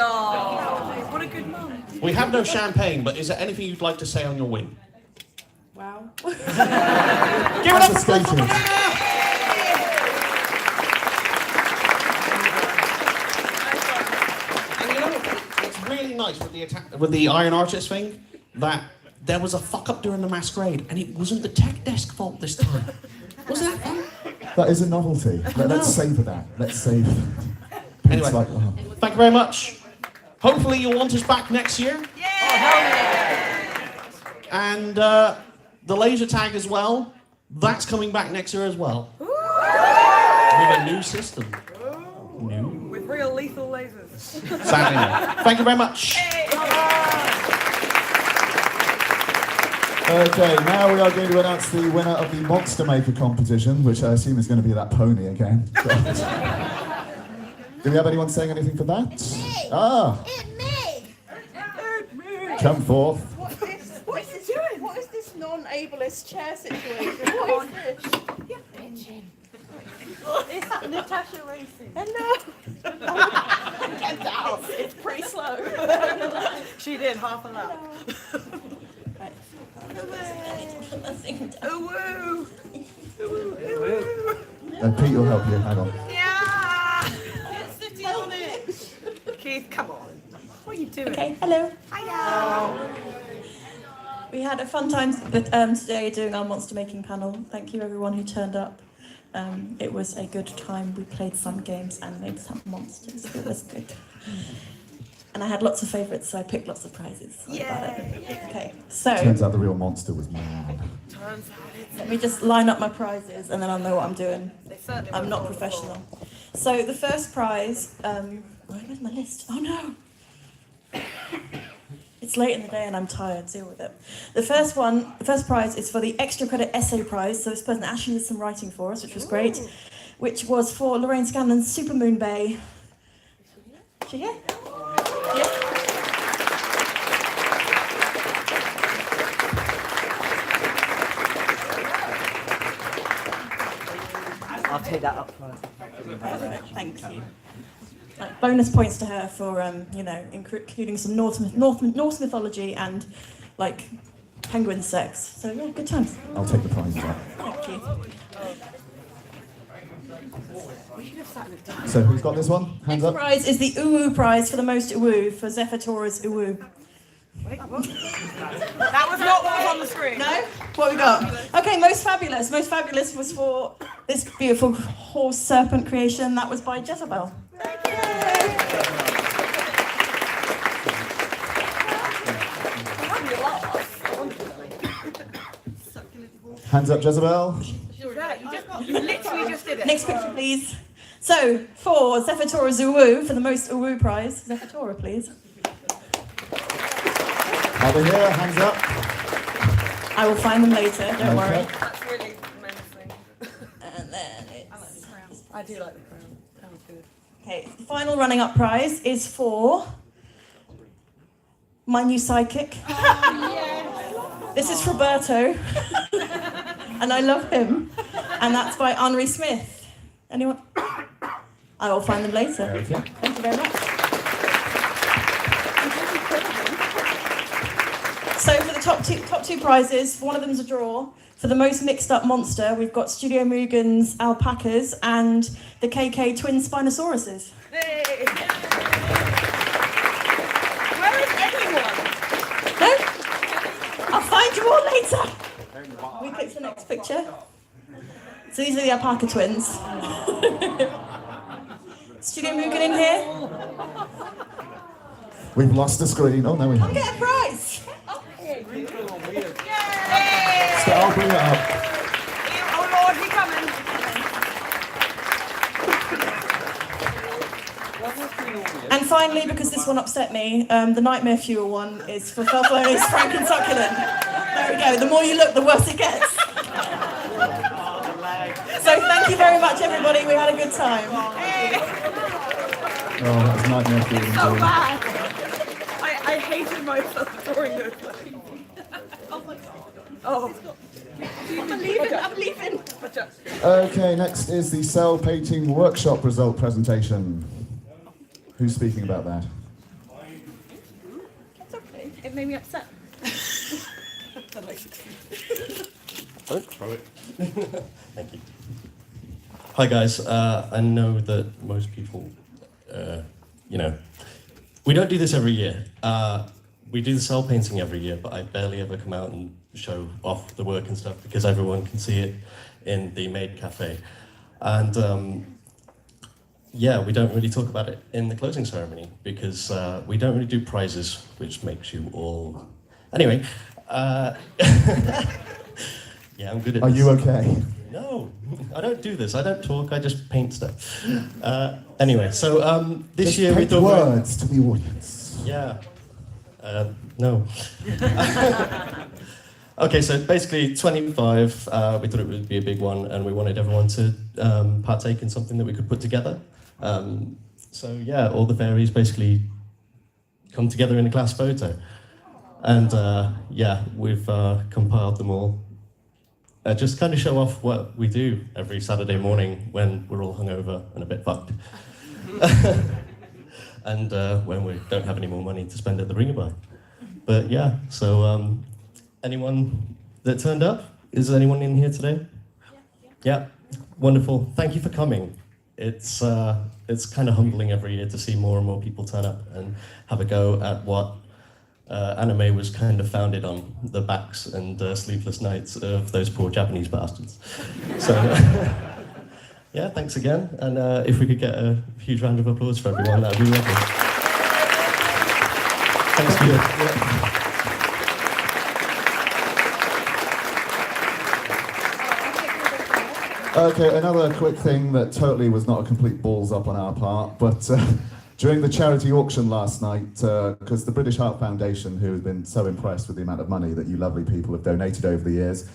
Speaker 2: Oh, what a good mum.
Speaker 15: We have no champagne, but is there anything you'd like to say on your win?
Speaker 2: Wow.
Speaker 15: Give it up for Blissful Banana! And you know, it's really nice with the Iron Artist thing that there was a fuck up during the masquerade, and it wasn't the tech desk fault this time. Wasn't that fun?
Speaker 1: That is a novelty. Let's savour that. Let's savour that.
Speaker 15: Anyway, thank you very much. Hopefully you'll want us back next year. And the laser tag as well, that's coming back next year as well. With a new system. New.
Speaker 2: With real lethal lasers.
Speaker 15: Sadly. Thank you very much.
Speaker 1: Okay, now we are going to announce the winner of the Monster Maker competition, which I assume is going to be that pony again. Do we have anyone saying anything for that?
Speaker 2: Me.
Speaker 1: Ah.
Speaker 2: It's me.
Speaker 1: Come forth.
Speaker 2: What's this? What is it doing? What is this non-ableist chair situation? What is this? You're bitching. Is that Natasha Racing? Hello. Get down. It's pretty slow. She did half a lap. Ooh.
Speaker 1: Pete will help you. Hang on.
Speaker 2: Yeah. Get sitting on it. Keith, come on. What are you doing?
Speaker 5: Okay, hello.
Speaker 2: Hiya.
Speaker 5: We had a fun time today doing our monster making panel. Thank you everyone who turned up. It was a good time. We played some games and made some monsters. It was good. And I had lots of favourites, so I picked lots of prizes. Okay, so
Speaker 1: Turns out the real monster was man.
Speaker 5: let me just line up my prizes and then I'll know what I'm doing. I'm not professional. So the first prize, where's my list? Oh no! It's late in the day and I'm tired, deal with it. The first prize is for the extra credit essay prize. So this person actually did some writing for us, which was great, which was for Lorraine Scanlon's Supermoon Bay. Is she here? Yeah.
Speaker 4: I'll take that up front.
Speaker 5: Thank you. Like bonus points to her for including some Norse mythology and like penguin sex. So yeah, good times.
Speaker 1: I'll take the prize as well.
Speaker 5: Thank you.
Speaker 1: So who's got this one? Hands
Speaker 5: Next
Speaker 1: up.
Speaker 5: prize is the Uwu prize for the most Uwu for Zephyr Torres Uwu.
Speaker 2: Wait, what? That was not what was on the screen.
Speaker 5: No? What we got? Okay, most fabulous. Most fabulous was for this beautiful horse serpent creation. That was by Jezebel.
Speaker 1: Hands up, Jezebel.
Speaker 2: You literally just did it.
Speaker 5: Next picture, please. So, for Zephyr Torres Uwu, for the most Uwu prize, Zephyr Torres, please.
Speaker 1: Over here, hands up.
Speaker 5: I will find them later, don't worry.
Speaker 2: That's really menacing.
Speaker 5: And then it's...
Speaker 2: I do like the crown. That was good.
Speaker 5: Okay, the final running up prize is for my new sidekick. This is Roberto, and I love him. And that's by Henri Smith. Anyone? I will find them later.
Speaker 1: Okay.
Speaker 5: Thank you very much. So for the top two prizes, one of them is a draw. For the most mixed up monster, we've got Studio Mugen's alpacas and the KK twin Spinosauruses.
Speaker 2: Hey. Where is everyone?
Speaker 12: find you all later. We click to the next picture. So these are the alpaca twins. Studio Mugen in here.
Speaker 1: We've lost the screen. Oh, no, we
Speaker 12: Come
Speaker 1: haven't.
Speaker 12: get a prize.
Speaker 1: So I'll bring it up.
Speaker 2: Oh Lord, we coming.
Speaker 12: And finally, because this one upset me, the Nightmare Fuel one is for Felfloni's Frank and Succulent. There we go. The more you look, the worse it gets. So thank you very much, everybody. We had a good time.
Speaker 1: Oh, that was nightmare feeling.
Speaker 2: So bad. I hated myself during this. Oh. I'm leaving.
Speaker 1: Okay, next is the cell painting workshop result presentation. Who's speaking about that?
Speaker 2: It's okay. It made me upset.
Speaker 15: Don't throw it. Thank you. Hi guys, I know that most people, we don't do this every year. We do the cell painting every year, but I barely ever come out and show off the work and stuff because everyone can see it in the Maid Cafe. And we don't really talk about it in the closing ceremony because we don't really do prizes, which makes you all... Anyway, yeah, I'm good at this.
Speaker 1: Are you okay?
Speaker 15: No, I don't do this. I don't talk, I just paint stuff. Anyway, so this
Speaker 1: Just
Speaker 15: year we
Speaker 1: paint
Speaker 15: thought...
Speaker 1: words to the audience.
Speaker 15: Yeah. No. Okay, so basically 25, we thought it would be a big one and we wanted everyone to partake in something that we could put together. So yeah, all the fairies basically come together in a class photo. And we've compiled them all. Just kind of show off what we do every Saturday morning when we're all hungover and a bit fucked. And when we don't have any more money to spend at the Ringaby. But yeah, so anyone that turned up? Is anyone in here today? Yeah, wonderful. Thank you for coming. It's kind of humbling every year to see more and more people turn up and have a go at what anime was kind of founded on, the backs and sleepless nights of those poor Japanese bastards. So, yeah, thanks again. And if we could get a huge round of applause for everyone, that would be lovely. Thanks, you.
Speaker 1: Okay, another quick thing that totally was not a complete balls up on our part, but during the charity auction last night, because the British Heart Foundation, who has been so impressed with the amount of money that you lovely people have donated over the years,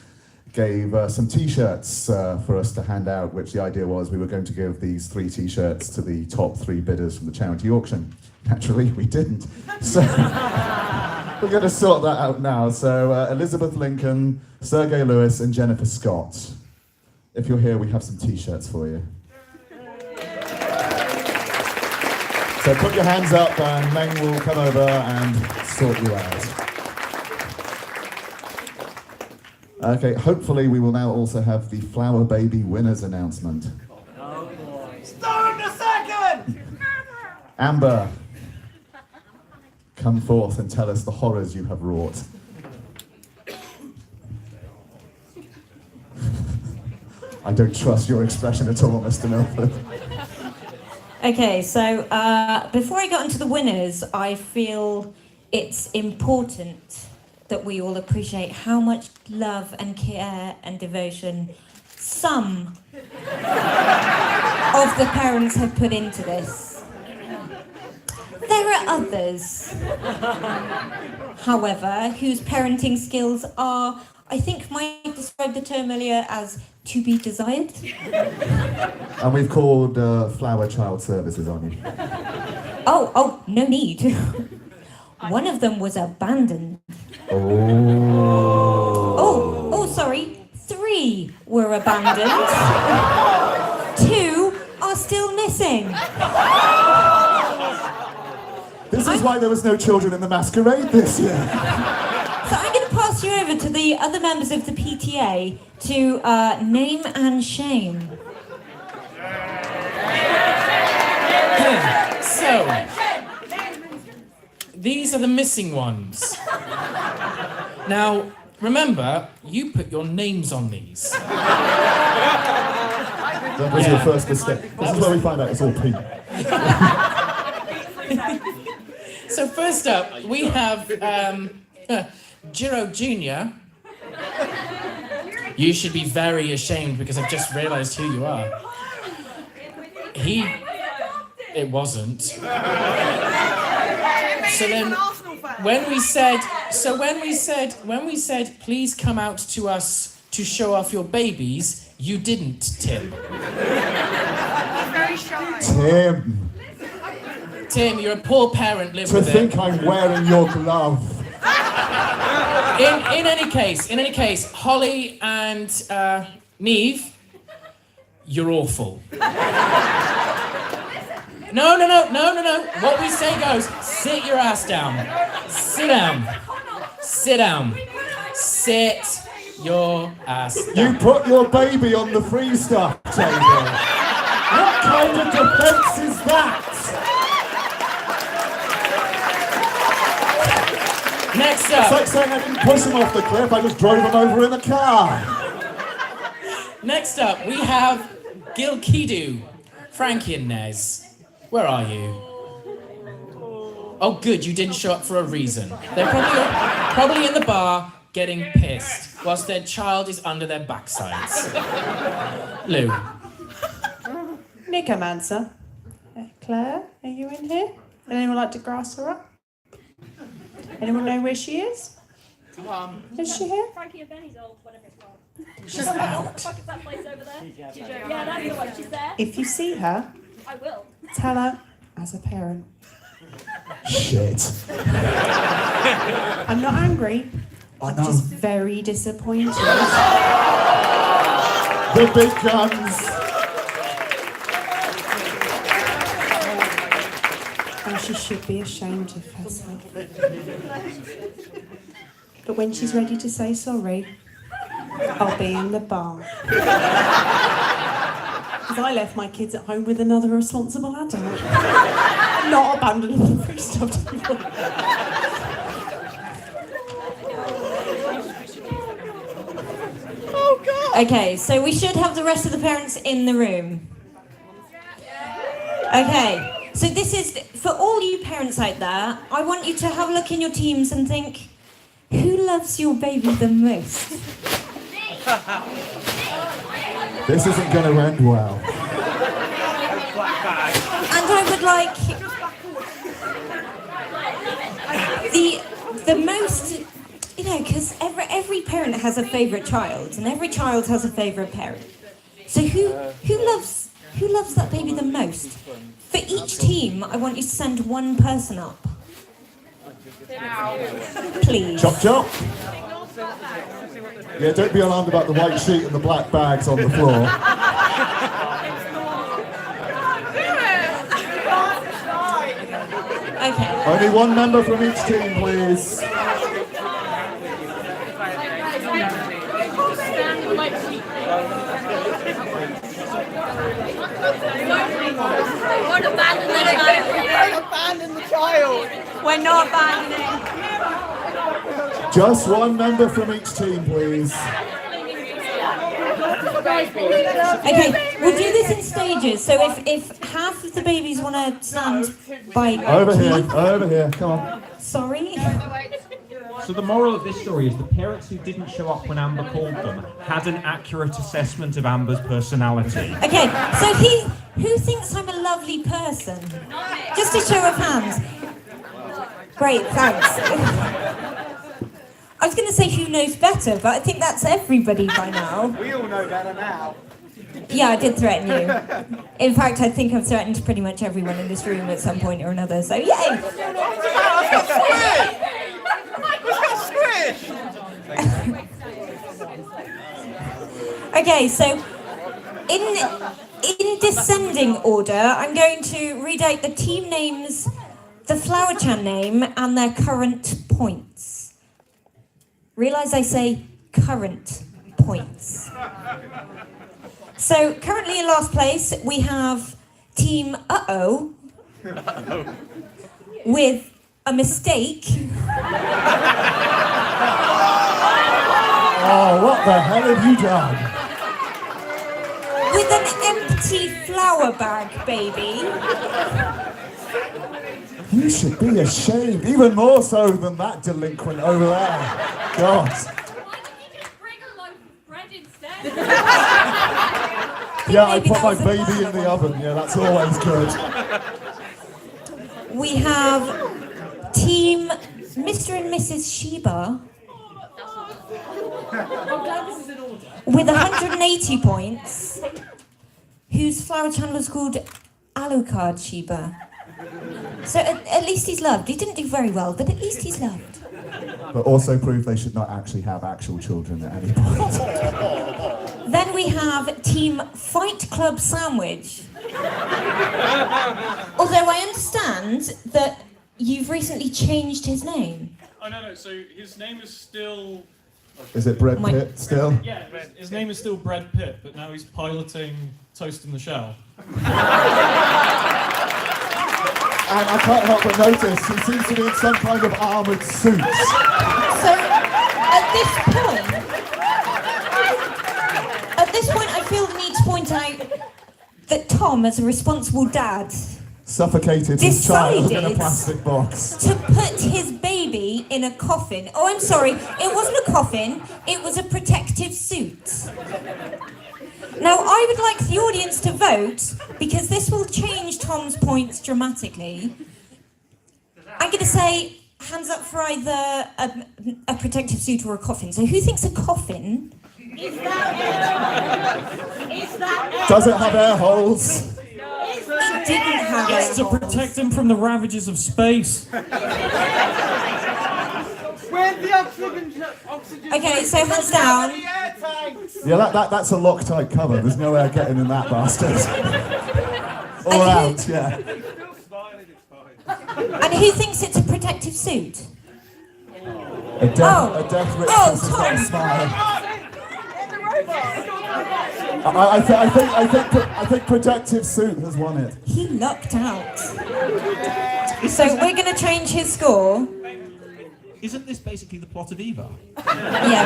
Speaker 1: gave some t-shirts for us to hand out, which the idea was we were going to give these 3 t-shirts to the top 3 bidders from the charity auction. Naturally, we didn't. So we're going to sort that out now. So Elizabeth Lincoln, Sergey Lewis, and Jennifer Scott. If you're here, we have some t-shirts for you. So put your hands up and Meng will come over and sort you out. Okay, hopefully we will now also have the Flower Baby winners announcement.
Speaker 2: Start in a second!
Speaker 1: Amber, come forth and tell us the horrors you have wrought. I don't trust your expression at all, Mr. Milford.
Speaker 5: Okay, so before I got into the winners, I feel it's important that we all appreciate how much love and care and devotion some of the parents have put into this. There are others, however, whose parenting skills are, I think Mike described the term earlier as to be desired.
Speaker 1: And we've called Flower Child Services on you.
Speaker 5: Oh, no need. One of them was abandoned. Oh, sorry. 3 were abandoned. 2 are still missing.
Speaker 1: This is why there was no children in the masquerade this year.
Speaker 5: So I'm going to pass you over to the other members of the PTA to name and shame.
Speaker 16: So, these are the missing ones. Now, remember, you put your names on these.
Speaker 1: That was your first mistake. This is where we find out it's all pink.
Speaker 16: So first up, we have Giro Jr. You should be very ashamed because I've just realised who you are. It wasn't. So then, when we said, please come out to us to show off your babies, you didn't, Tim.
Speaker 2: Very shy.
Speaker 16: Tim, you're a poor parent, live
Speaker 1: To
Speaker 16: with it.
Speaker 1: think I'm wearing your glove.
Speaker 16: In any case, Holly and Neve, you're awful. No. What we say goes, sit your ass down. Sit down. Sit your ass down.
Speaker 1: You put your baby on the freestyle table. What kind of defense is that?
Speaker 16: Next up.
Speaker 1: It's like saying I didn't push him off the cliff, I just drove him over in the car.
Speaker 16: Next up, we have Gil Kidu, Frankie and Nez. Where are you? Oh, good, you didn't show up for a reason. They're probably in the bar getting pissed whilst their child is under their backsides. Lou.
Speaker 12: Necromancer. Claire, are you in here? Would anyone like to grass her up? Anyone know where she is? Is she here?
Speaker 17: Frankie and Benny's old, whatever it's called.
Speaker 12: She's out.
Speaker 17: What the fuck is that place over there? Yeah, that's the one. She's there.
Speaker 12: If you see her,
Speaker 17: I will.
Speaker 12: tell her as a parent.
Speaker 1: Shit.
Speaker 12: I'm not angry. I'm just very disappointed.
Speaker 1: The big guns.
Speaker 12: And she should be ashamed of herself. But when she's ready to say sorry, I'll be in the bar. Because I left my kids at home with another responsible adult. Not abandoning them for stuff table.
Speaker 2: Oh God!
Speaker 5: Okay, so we should have the rest of the parents in the room. Okay, so this is, for all you parents out there, I want you to have a look in your teams and think, who loves your baby the most?
Speaker 1: This isn't going to end well.
Speaker 5: And I would like the most, you know, because every parent has a favourite child, and every child has a favourite parent. So who loves that baby the most? For each team, I want you to send one person up. Please.
Speaker 1: Chop chop. Yeah, don't be alarmed about the white sheet and the black bags on the floor.
Speaker 5: Okay.
Speaker 1: Only one member from each team, please.
Speaker 2: Don't abandon the child.
Speaker 12: We're not abandoning.
Speaker 1: Just one member from each team, please.
Speaker 5: Okay, we'll do this in stages. So if half of the babies want to stand by...
Speaker 1: Over here, come on.
Speaker 5: Sorry?
Speaker 11: So the moral of this story is the parents who didn't show up when Amber called them had an accurate assessment of Amber's personality.
Speaker 5: Okay, so who thinks I'm a lovely person? Just a show of hands. Great, thanks. I was going to say who knows better, but I think that's everybody by now.
Speaker 4: We all know better now.
Speaker 5: Yeah, I did threaten you. In fact, I think I've threatened pretty much everyone in this room at some point or another, so yay! Okay, so in descending order, I'm going to read out the team names, the Flower Chan name, and their current points. Realise I say current points. So currently in last place, we have Team Uh-Oh with a mistake.
Speaker 1: Oh, what the hell have you done?
Speaker 5: With an empty flower bag, baby.
Speaker 1: You should be ashamed, even more so than that delinquent over there. God. Yeah, I put my baby in the oven. Yeah, that's always good.
Speaker 5: We have Team Mr. and Mrs. Sheba with 180 points, whose flower channel is called Alucard Sheba. So at least he's loved. He didn't do very well, but at least he's loved.
Speaker 1: But also prove they should not actually have actual children at any point.
Speaker 5: Then we have Team Fight Club Sandwich. Although I understand that you've recently changed his name.
Speaker 18: Oh, no, so his name is still...
Speaker 1: Is it Brad Pitt still?
Speaker 18: Yeah, his name is still Brad Pitt, but now he's piloting Toast in the Shell.
Speaker 1: And I can't help but notice he seems to be in some kind of armoured suit.
Speaker 5: So, at this point, I feel the need to point out that Tom, as a responsible dad,
Speaker 1: Suffocated his child in a plastic box.
Speaker 5: to put his baby in a coffin. Oh, I'm sorry, it wasn't a coffin, it was a protective suit. Now, I would like the audience to vote, because this will change Tom's points dramatically. I'm going to say, hands up for either a protective suit or a coffin. So who thinks a coffin?
Speaker 2: Is that
Speaker 1: Does it have air holes?
Speaker 5: It didn't have air
Speaker 18: It's to
Speaker 5: holes.
Speaker 18: protect him from the ravages of space.
Speaker 4: Where's the oxygen?
Speaker 5: Okay, so hands down.
Speaker 1: Yeah, that's a Loctite cover. There's no air getting in that bastard. All out, yeah.
Speaker 5: And who thinks it's a protective suit?
Speaker 1: A death ritual
Speaker 5: Tom.
Speaker 1: smile. I think protective suit has won it.
Speaker 5: He lucked out. So we're going to change his score.
Speaker 11: Isn't this basically the plot of Eva?
Speaker 5: Yeah,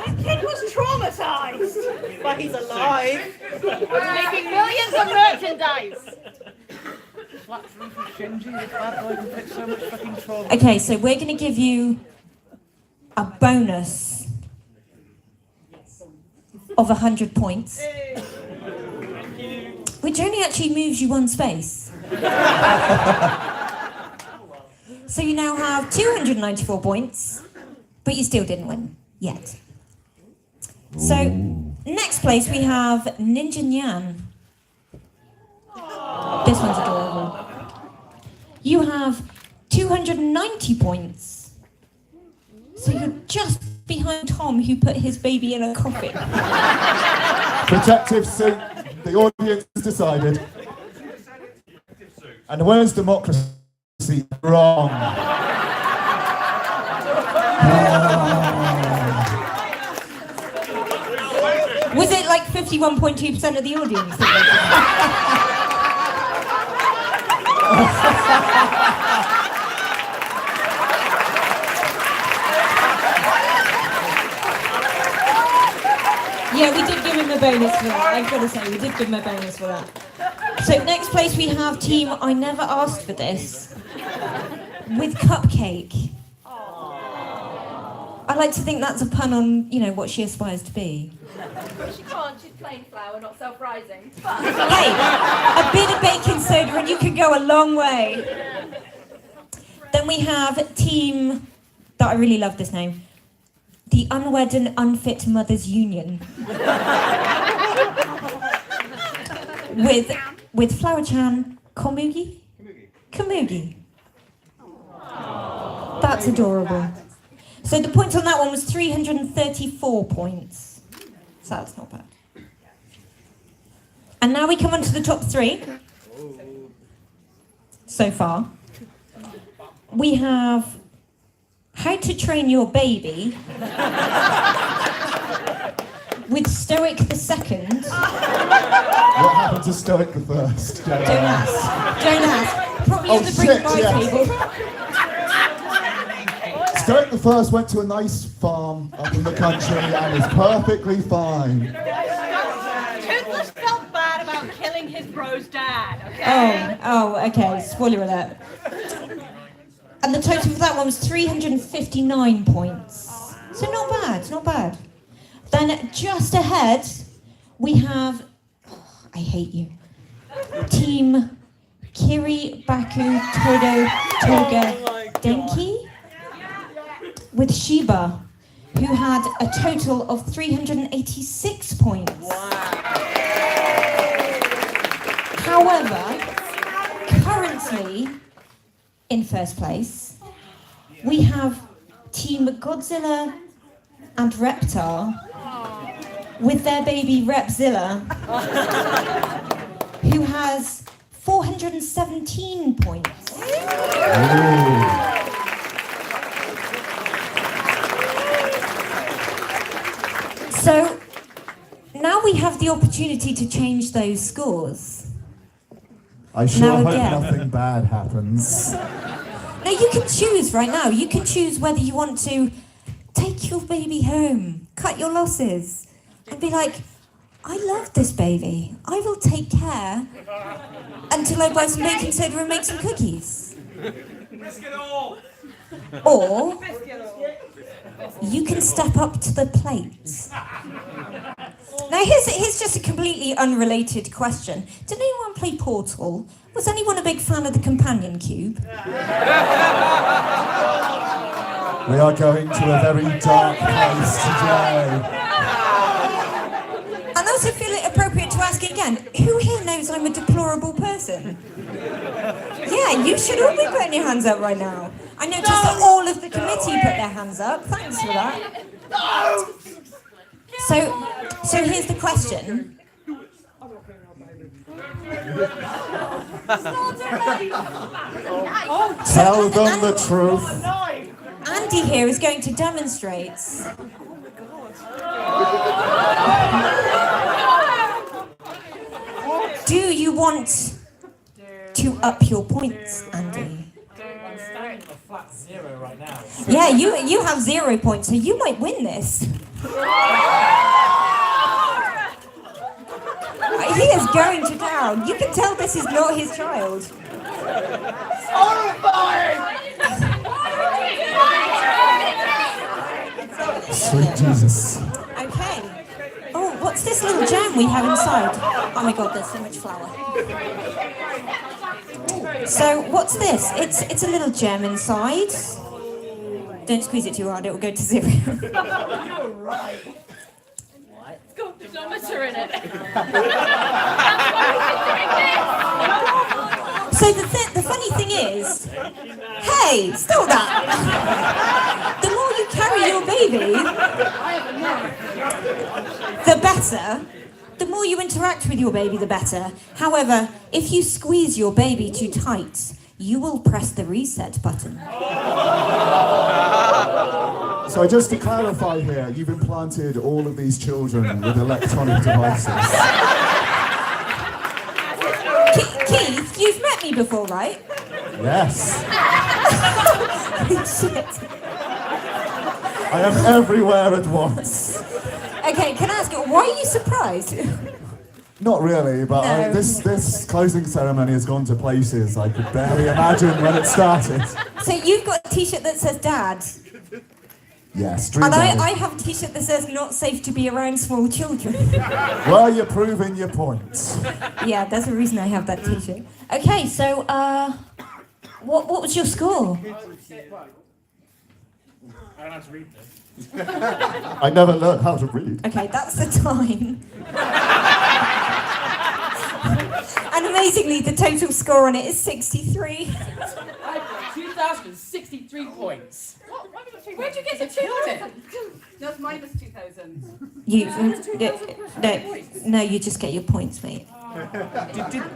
Speaker 2: The kid was traumatised, but he's alive. Making millions of merchandise.
Speaker 5: Okay, so we're going to give you a bonus of 100 points, which only actually moves you one space. So you now have 294 points, but you still didn't win yet. So next place we have Ninja Nyan. This one's adorable. You have 290 points. So you're just behind Tom, who put his baby in a coffin.
Speaker 1: Protective suit. The audience has decided. And where's democracy? Wrong.
Speaker 5: Was it like 51.2% of the audience? Yeah, we did give him a bonus for that. I've got to say, we did give him a bonus for that. So next place we have team I never asked for this, with Cupcake. I like to think that's a pun on, you know, what she aspires to be.
Speaker 17: She can't, she's plain flour, not self-rising.
Speaker 5: Hey, a bit of baking soda and you can go a long way. Then we have team, that I really love this name, the Unwed and Unfit Mothers Union. with Flower Chan, Komugi? Komugi. That's adorable. So the points on that one was 334 points. So that's not bad. And now we come on to the top three. So far. We have How to Train Your Baby with Stoic the Second.
Speaker 1: What happened to Stoic the First?
Speaker 5: Don't ask. Probably in the brink by table.
Speaker 1: Stoke the First went to a nice farm up in the country and is perfectly fine.
Speaker 2: Toothless felt bad about killing his bro's dad, okay?
Speaker 5: Okay, spoiler alert. And the total for that one was 359 points. So not bad, not bad. Then just ahead, we have, I hate you, Team Kiri Baku Todo Toga Denki with Shiba, who had a total of 386 points. However, currently in first place, we have Team Godzilla and Reptar with their baby Repzilla, who has 417 points. So now we have the opportunity to change those scores.
Speaker 1: I sure hope
Speaker 5: again.
Speaker 1: nothing bad happens.
Speaker 5: Now you can choose right now. You can choose whether you want to take your baby home, cut your losses, and be like, I love this baby. I will take care until I buy some baking soda and make some cookies. Or you can step up to the plate. Now here's just a completely unrelated question. Did anyone play Portal? Was anyone a big fan of the companion cube?
Speaker 1: We are going to a very dark place today.
Speaker 5: And I also feel it appropriate to ask again, who here knows I'm a deplorable person? Yeah, you should all be putting your hands up right now. I noticed that all of the committee put their hands up. Thanks for that. So here's the question.
Speaker 1: Tell them the truth.
Speaker 5: Andy here is going to demonstrate. Do you want to up your points, Andy?
Speaker 16: I'm starting with a flat 0 right now.
Speaker 5: Yeah, you have 0 points, so you might win this. He is going to town. You can tell this is not his child.
Speaker 1: Sweet Jesus.
Speaker 5: Okay. Oh, what's this little jam we have inside? Oh my god, there's so much flour. So, what's this? It's a little gem inside. Don't squeeze it too hard, it will go to 0.
Speaker 17: It's got a thermometer in it.
Speaker 5: So the funny thing is, hey, stop that! The more you carry your baby, the better. The more you interact with your baby, the better. However, if you squeeze your baby too tight, you will press the reset button.
Speaker 1: So just to clarify here, you've implanted all of these children with electronic devices.
Speaker 5: Keith, you've met me before, right?
Speaker 1: Yes.
Speaker 5: Shit.
Speaker 1: I am everywhere at once.
Speaker 5: Okay, can I ask you, why are you surprised?
Speaker 1: Not really, but
Speaker 5: No.
Speaker 1: this closing ceremony has gone to places I could barely imagine when it started.
Speaker 5: So you've got a t-shirt that says Dad,
Speaker 1: Yes, Dream
Speaker 5: and
Speaker 1: Daddy.
Speaker 5: I have a t-shirt that says not safe to be around small children.
Speaker 1: Well, you're proving your point.
Speaker 5: Yeah, there's a reason I have that t-shirt. Okay, so, what was your score?
Speaker 18: I don't have to read this.
Speaker 1: I never learned how to read.
Speaker 5: Okay, that's the time. And amazingly, the total score on it is 63.
Speaker 16: I've got 2,063 points.
Speaker 17: Where'd you get the 2,000? That's minus 2,000.
Speaker 5: No, you just get your points, mate.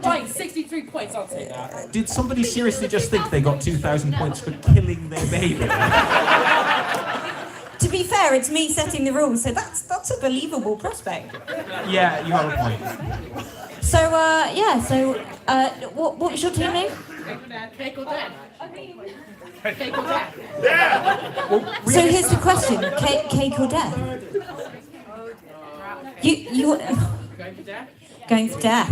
Speaker 16: Fine, 63 points, I'll take that.
Speaker 8: Did somebody seriously just think they got 2,000 points for killing their baby?
Speaker 5: To be fair, it's me setting the rules, so that's a believable prospect.
Speaker 8: Yeah, you have a point.
Speaker 5: So, what was your team name?
Speaker 17: Cake or dead? Cake or death?
Speaker 5: So here's the question: cake or death? You
Speaker 17: Going for death?
Speaker 5: going for death?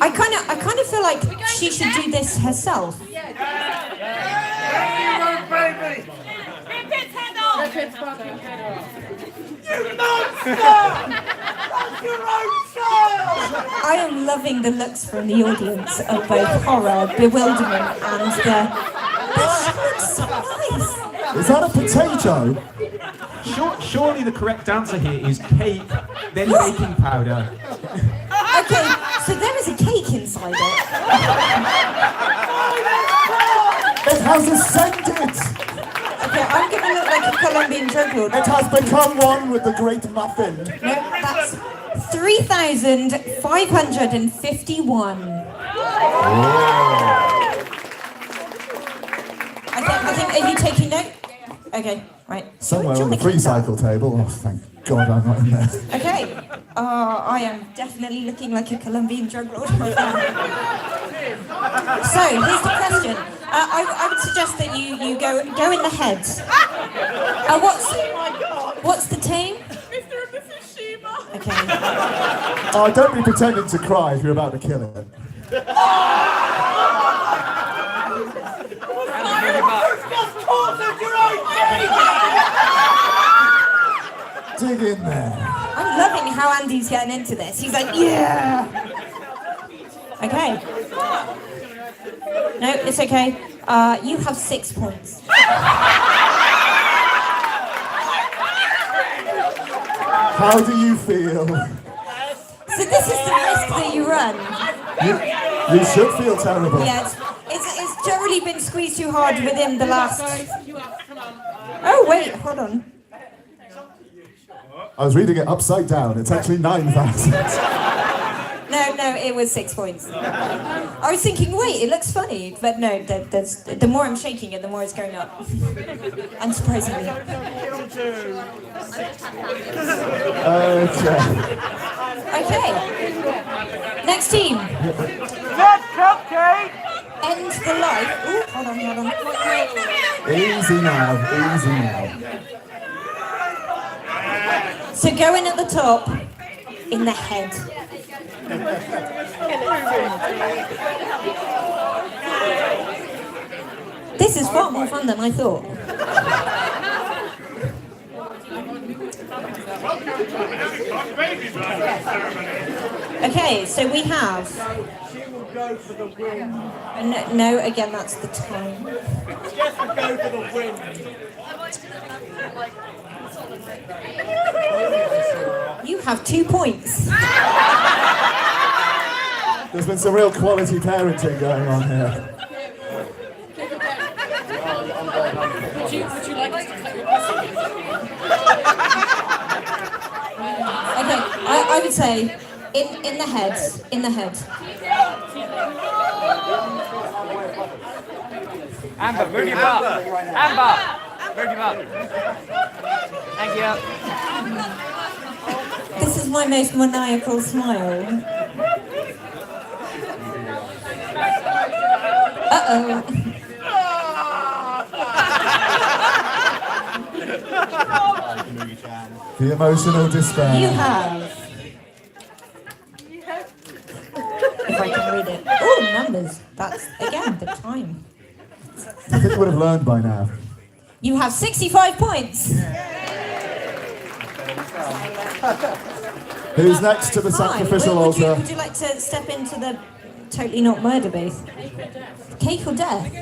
Speaker 5: I kind of feel like she should do this herself.
Speaker 17: Rip its head off! Rip its fucking head off.
Speaker 4: You monster! That's your own child!
Speaker 5: I am loving the looks from the audience of both horror, bewilderment, and the. This looks so nice.
Speaker 1: Is that a potato?
Speaker 11: Surely the correct answer here is cake, then baking powder.
Speaker 5: Okay, so there is a cake inside it.
Speaker 1: It has ascended!
Speaker 5: Okay, I'm gonna look like a Colombian drug lord.
Speaker 1: It has become one with the great muffin.
Speaker 5: No, that's 3,551. I think, are you taking note? Okay, right.
Speaker 1: Somewhere
Speaker 5: Do you
Speaker 1: on the
Speaker 5: wanna keep
Speaker 1: free cycle table. Oh, thank God I'm not in there.
Speaker 5: Okay, I am definitely looking like a Colombian drug lord right now. So, here's the question. I would suggest that you go in the head. What's the team?
Speaker 2: Mr. and Mrs. Sheba.
Speaker 5: Okay.
Speaker 1: Oh, don't be pretending to cry if you're about to kill it. Dig in there.
Speaker 5: I'm loving how Andy's getting into this. He's like, yeah. Okay. No, it's okay. You have 6 points.
Speaker 1: How do you feel?
Speaker 5: So this is the risk that you run.
Speaker 1: You should feel terrible.
Speaker 5: Yeah, it's generally been squeezed too hard within the last. Oh wait, hold on.
Speaker 1: I was reading it upside down. It's actually 9,000.
Speaker 5: No, it was 6 points. I was thinking, wait, it looks funny, but no, the more I'm shaking it, the more it's going up. Unsurprisingly. Okay. Next team.
Speaker 4: Cupcake!
Speaker 5: End the life. Ooh, hold on.
Speaker 1: Easy now, easy now.
Speaker 5: So going at the top, in the head. This is far more fun than I thought. Okay, so we have.
Speaker 4: She will go for the win.
Speaker 5: No, again, that's the time.
Speaker 4: Jess will go for the win.
Speaker 5: You have 2 points.
Speaker 1: There's been some real quality parenting going on here.
Speaker 17: Would you like us to cut your
Speaker 5: Okay, I would say in the head.
Speaker 3: Amber, move your butt. Amber, move your butt. Thank you.
Speaker 5: This is my most maniacal smile. Uh-oh.
Speaker 1: The emotional despair.
Speaker 5: You have. If I can read it. Oh, numbers. That's, again, the time.
Speaker 1: I think you would have learned by now.
Speaker 5: You have 65 points.
Speaker 1: Who's next to the sacrificial altar?
Speaker 5: Would you like to step into the totally not murder booth? Cake or death?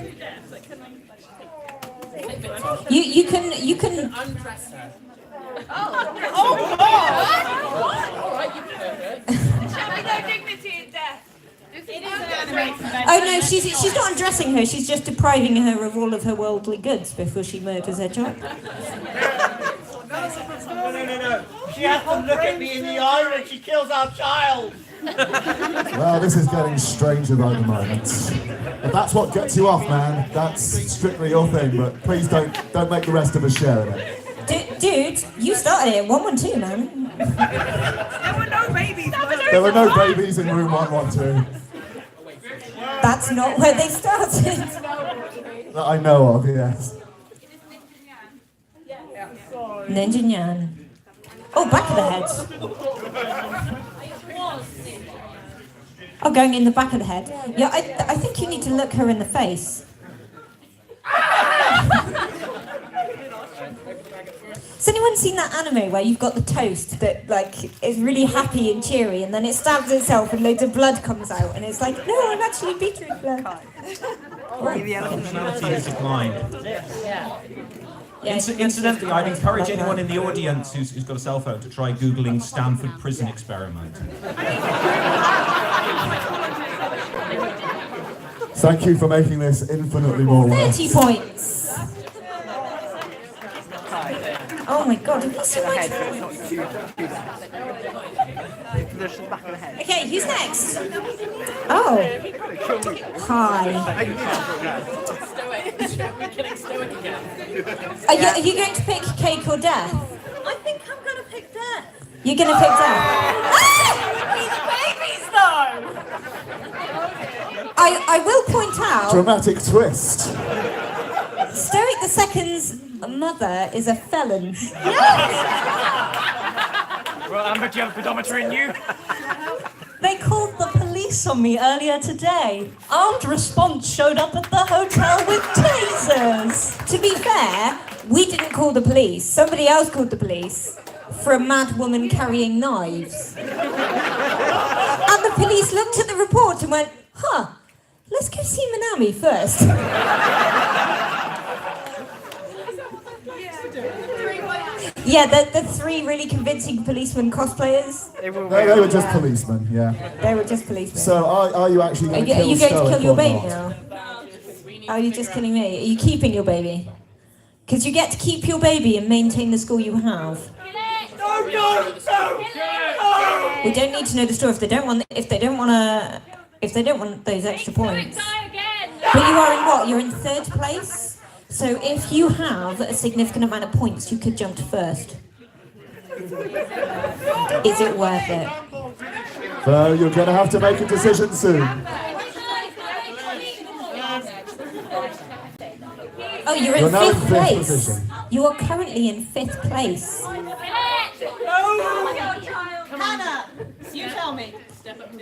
Speaker 5: You can
Speaker 17: undress her.
Speaker 2: Oh, Shall we go dignity in death?
Speaker 5: Oh no, she's not undressing her. She's just depriving her of all of her worldly goods before she murders her child.
Speaker 4: No. She has to look at me in the eye when she kills our child.
Speaker 1: Well, this is getting stranger by the moment. If that's what gets you off, man, that's strictly your thing, but please don't make the rest of us share in it.
Speaker 5: Dude, you started it. 112, man.
Speaker 2: There were no babies.
Speaker 1: There were no babies in room 112.
Speaker 5: That's That's not where they started.
Speaker 1: That I know of, yes.
Speaker 5: Ninja Nyan. Oh, back of the head. Oh, going in the back of the head. Yeah, I think you need to look her in the face. Has anyone seen that anime where you've got the toast that like is really happy and cheery, and then it stabs itself and loads of blood comes out, and it's like, no, I'm actually beetroot blood.
Speaker 8: Functionality has declined.
Speaker 5: Yeah,
Speaker 8: Incidentally, I'd encourage anyone in the audience who's got a cell phone to try Googling Stanford prison experiment.
Speaker 1: Thank you for making this infinitely more worse.
Speaker 5: 30 points. Oh my god, have you seen my... Okay, who's next? Oh. Hi. Are you going to pick cake or death?
Speaker 2: I think I'm going to pick death.
Speaker 5: You're going to pick death?
Speaker 2: Babies, though!
Speaker 5: I will point out...
Speaker 1: Dramatic twist.
Speaker 5: Stoic II's mother is a felon.
Speaker 3: Well, Amber, do you have a pedometer in you?
Speaker 12: They called the police on me earlier today. Armed response showed up at the hotel with tasers.
Speaker 5: To be fair, we didn't call the police. Somebody else called the police for a mad woman carrying knives. And the police looked at the report and went, huh, let's go see Minami first. Yeah, the three really convincing policeman cosplayers.
Speaker 1: They were just policemen, yeah.
Speaker 5: They were just policemen.
Speaker 1: So are you actually going to kill
Speaker 5: Are you going to
Speaker 1: Stoic
Speaker 5: kill your
Speaker 1: or
Speaker 5: baby
Speaker 1: not?
Speaker 5: now? Are you just killing me? Are you keeping your baby? Because you get to keep your baby and maintain the school you have.
Speaker 4: No!
Speaker 5: We don't need to know the story if they don't want those extra points. But you are in what? You're in 3rd place? So if you have a significant amount of points, you could jump to 1st. Is it worth it?
Speaker 1: So you're going to have to make a decision soon.
Speaker 5: Oh, you're
Speaker 1: You're
Speaker 5: in
Speaker 1: now in
Speaker 5: 5th
Speaker 1: fifth
Speaker 5: place.
Speaker 1: position.
Speaker 5: You are currently in 5th place.
Speaker 12: Hannah, you tell me.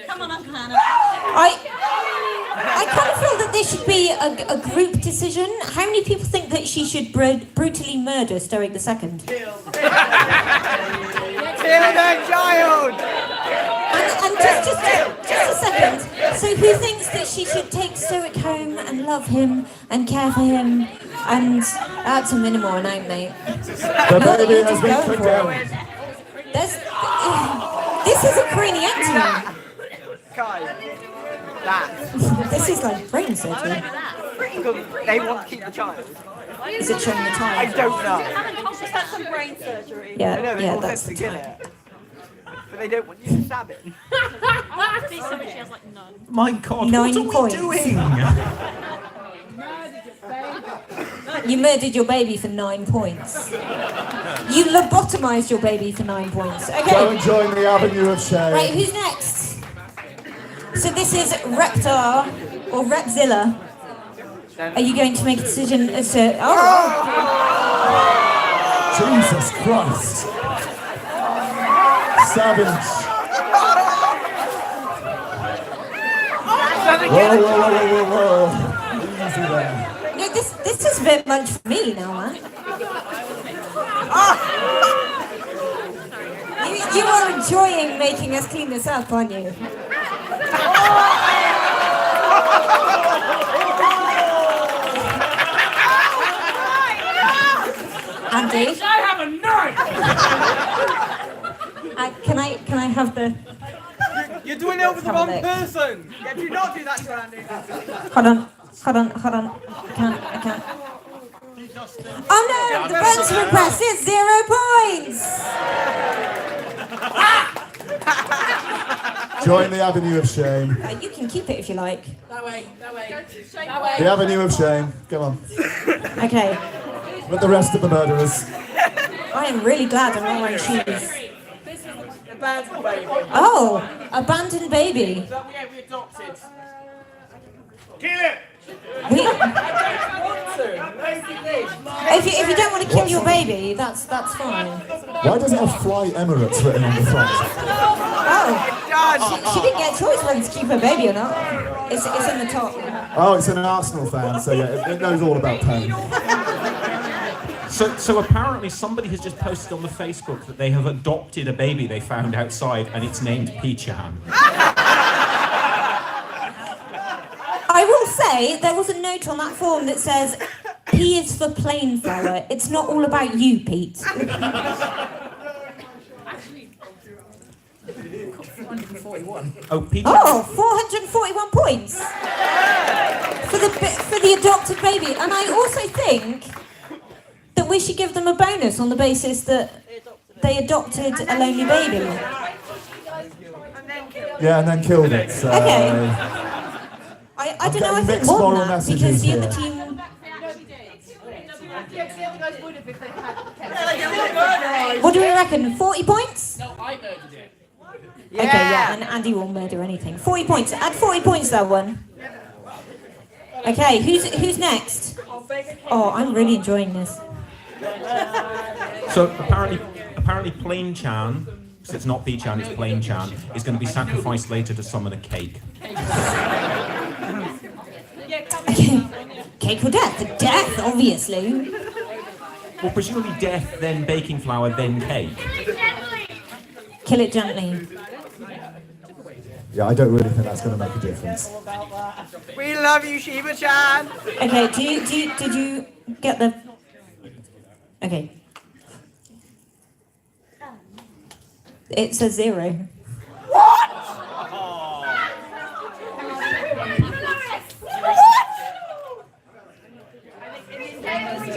Speaker 12: Come on, Uncle Hannah.
Speaker 5: I kind of feel that there should be a group decision. How many people think that she should brutally murder Stoic II?
Speaker 3: Kill that child!
Speaker 5: And just a second. So who thinks that she should take Stoic home and love him and care for him? And that's a minimal amount, mate.
Speaker 1: The baby has been condemned.
Speaker 5: This is a craniectomy.
Speaker 3: That.
Speaker 5: This is like brain surgery.
Speaker 3: They want to keep the child.
Speaker 5: Is it showing the time?
Speaker 3: I don't know.
Speaker 2: That's some brain surgery.
Speaker 5: Yeah,
Speaker 3: I know, they
Speaker 5: yeah,
Speaker 3: all
Speaker 5: that's
Speaker 3: said
Speaker 5: the
Speaker 3: to kill
Speaker 5: time.
Speaker 3: it. But they don't want you to stab it.
Speaker 2: She has like none.
Speaker 8: My God,
Speaker 5: 9
Speaker 8: what are
Speaker 5: points.
Speaker 8: we doing?
Speaker 5: You murdered your baby for 9 points. You lobotomized your baby for 9 points.
Speaker 1: Go
Speaker 5: Okay.
Speaker 1: and join the Avenue of Shame.
Speaker 5: Right, who's next? So this is Reptar or Repzilla. Are you going to make a decision as to... Oh!
Speaker 1: Jesus Christ. Savage. Whoa, whoa, whoa, whoa, whoa, whoa. Easy there.
Speaker 5: No, this is a bit much for me now, man. You are enjoying making us clean this up, aren't you? Andy?
Speaker 3: I have a knife!
Speaker 5: Can I have the...
Speaker 3: You're doing it with the wrong
Speaker 5: Have a look.
Speaker 3: person! Yeah, do not do that to Andy.
Speaker 5: Hold on. I can't. Oh no, the Burns request is 0 points!
Speaker 1: Join the Avenue of Shame.
Speaker 5: You can keep it if you like.
Speaker 16: That way.
Speaker 1: The Avenue of Shame. Come on.
Speaker 5: Okay.
Speaker 1: With the rest of the murderers.
Speaker 5: I am really glad I'm not wearing shoes.
Speaker 3: Abandoned baby.
Speaker 5: Oh, abandoned baby.
Speaker 3: That we adopted.
Speaker 4: Kill it!
Speaker 5: If you don't want to kill your baby, that's fine.
Speaker 1: Why doesn't it have Fly Emirates written on the front?
Speaker 5: Oh, she didn't get a choice whether to keep her baby or not. It's in the top.
Speaker 1: Oh, it's an Arsenal fan, so yeah, it knows all about pain.
Speaker 8: So apparently somebody has just posted on the Facebook that they have adopted a baby they found outside and it's named Peachan.
Speaker 5: I will say there was a note on that form that says P is for plain flower. It's not all about you, Pete.
Speaker 16: 441.
Speaker 8: Oh, Peachan.
Speaker 5: Oh, 441 points for the adopted baby. And I also think that we should give them a bonus on the basis that they adopted a lonely baby.
Speaker 1: Yeah, and then killed it. So.
Speaker 5: Okay. I don't know if it's more than that because the other team. What do we reckon? 40 points?
Speaker 16: No, I murdered it.
Speaker 5: Okay, yeah, and Andy won't murder anything. 40 points. Add 40 points that one. Okay, who's next? Oh, I'm really enjoying this.
Speaker 8: So apparently Plain Chan, because it's not Peachan, it's Plain Chan, is going to be sacrificed later to summon a cake.
Speaker 5: Okay. Cake or death? Death, obviously.
Speaker 8: Well, presumably death, then baking flour, then cake.
Speaker 5: Kill it gently.
Speaker 1: Yeah, I don't really think that's going to make a difference.
Speaker 2: We love you, Shiba-chan.
Speaker 5: Okay, did you get the... Okay. It's a 0.
Speaker 2: What?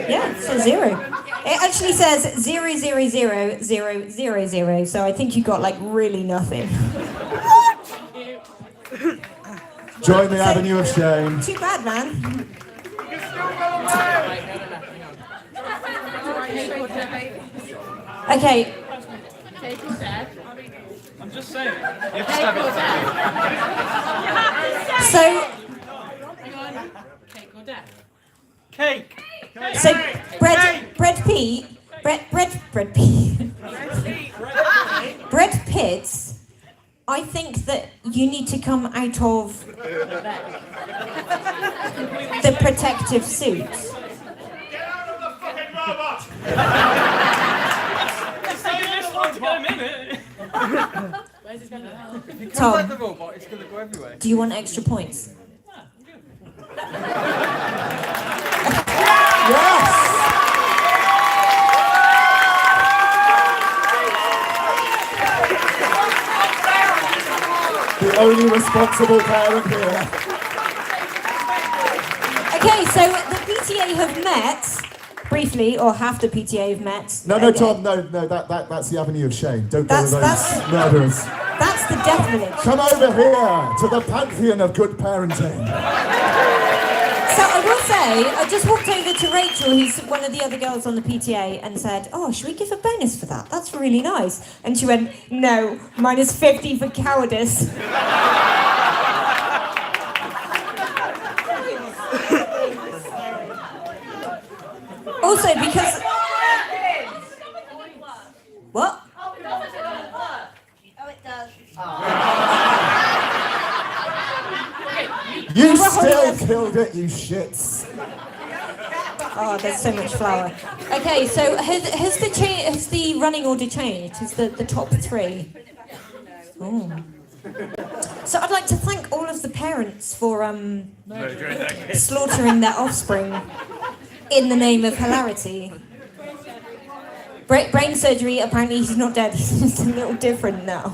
Speaker 5: Yeah, it's a 0. It actually says 0, 0, 0, 0, 0, 0, so I think you got like really nothing.
Speaker 1: Join the avenue of shame.
Speaker 5: Too bad, man. Okay.
Speaker 18: I'm just saying.
Speaker 5: So,
Speaker 16: Cake or death?
Speaker 18: Cake.
Speaker 5: so Brad Pitt, I think that you need to come out of the protective suit. Tom, do you want extra points?
Speaker 1: Yes! The only responsible parent here.
Speaker 5: Okay, so the PTA have met briefly, or half the PTA have met.
Speaker 1: No, Tom, no, that's the avenue of shame. Don't go with those murderers.
Speaker 5: That's the death village.
Speaker 1: Come over here to the pantheon of good parenting.
Speaker 5: So I will say, I just walked over to Rachel, who's one of the other girls on the PTA, and said, oh, should we give a bonus for that? That's really nice. And she went, no, minus 50 for cowardice. Also, because... What?
Speaker 2: Oh, it does.
Speaker 1: You still killed it, you shits.
Speaker 5: Oh, there's so much flour. Okay, so has the running order changed? Has the top 3? Oh. So I'd like to thank all of the parents for slaughtering their offspring in the name of hilarity. Brain surgery, apparently he's not dead, he's just a little different now.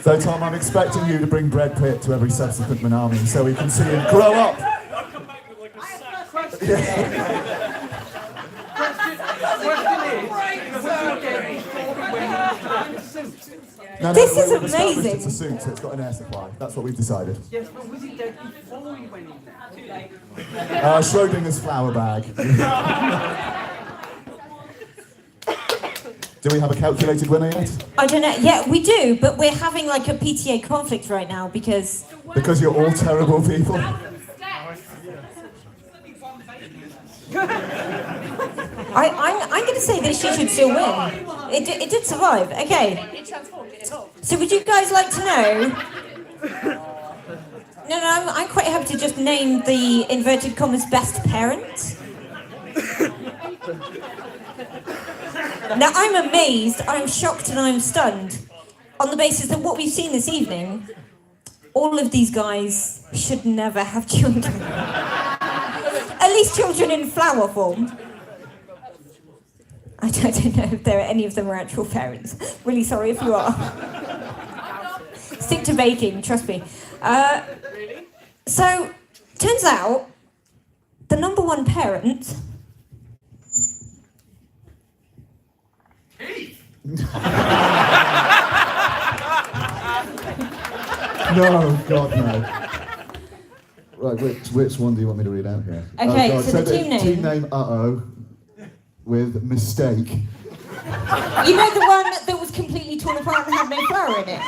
Speaker 1: So, Tom, I'm expecting you to bring Brad Pitt to every subsequent Minami so we can see him grow up. No,
Speaker 5: this is
Speaker 1: we've established
Speaker 5: amazing.
Speaker 1: It's a suit, so it's got an air supply. That's what we've decided.
Speaker 3: Yes, but was he dead before he went in there? Too late.
Speaker 1: Schrodinger's flower bag. Do we have a calculated winner yet?
Speaker 5: I don't know. Yeah, we do, but we're having like a PTA conflict right now because...
Speaker 1: Because you're all terrible people?
Speaker 5: I'm going to say that she should still win. It did survive. Okay. So would you guys like to know? No, I'm quite happy to just name the inverted commas best parent. Now I'm amazed, I'm shocked, and I'm stunned on the basis that what we've seen this evening, all of these guys should never have children. At least children in flower form. I don't know if any of them are actual parents. Really sorry if you are. Stick to baking, trust me. So, turns out, the number one parent...
Speaker 1: No, God, no. Right, which one do you want me to read out here?
Speaker 5: Okay,
Speaker 1: God.
Speaker 5: so the team name.
Speaker 1: Team name, with mistake.
Speaker 5: You know the one that was completely torn apart and had no flour in it?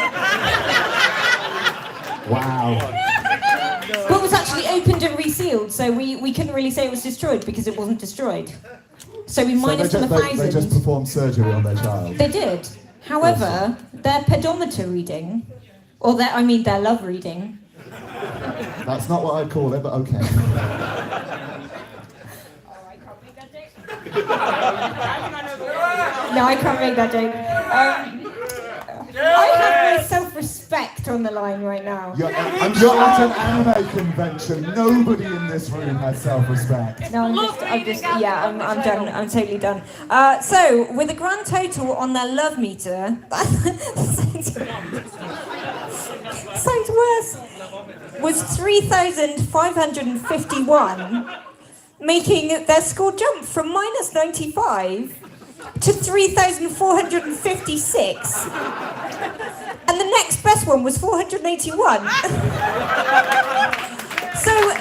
Speaker 1: Wow.
Speaker 5: But was actually opened and resealed, so we couldn't really say it was destroyed because it wasn't destroyed. So we minus them 1,000.
Speaker 1: They just performed surgery on their child.
Speaker 5: They did. However, their pedometer reading, or their love reading.
Speaker 1: That's not what I'd call it, but okay.
Speaker 5: No, I can't make that joke. I have my self-respect on the line right now.
Speaker 1: You're at an anime convention. Nobody in this room has self-respect.
Speaker 5: No, I'm done. I'm totally done. So, with a grand total on their love meter, sounds worse, was 3,551, making their score jump from minus 95 to 3,456. And the next best one was 481. So,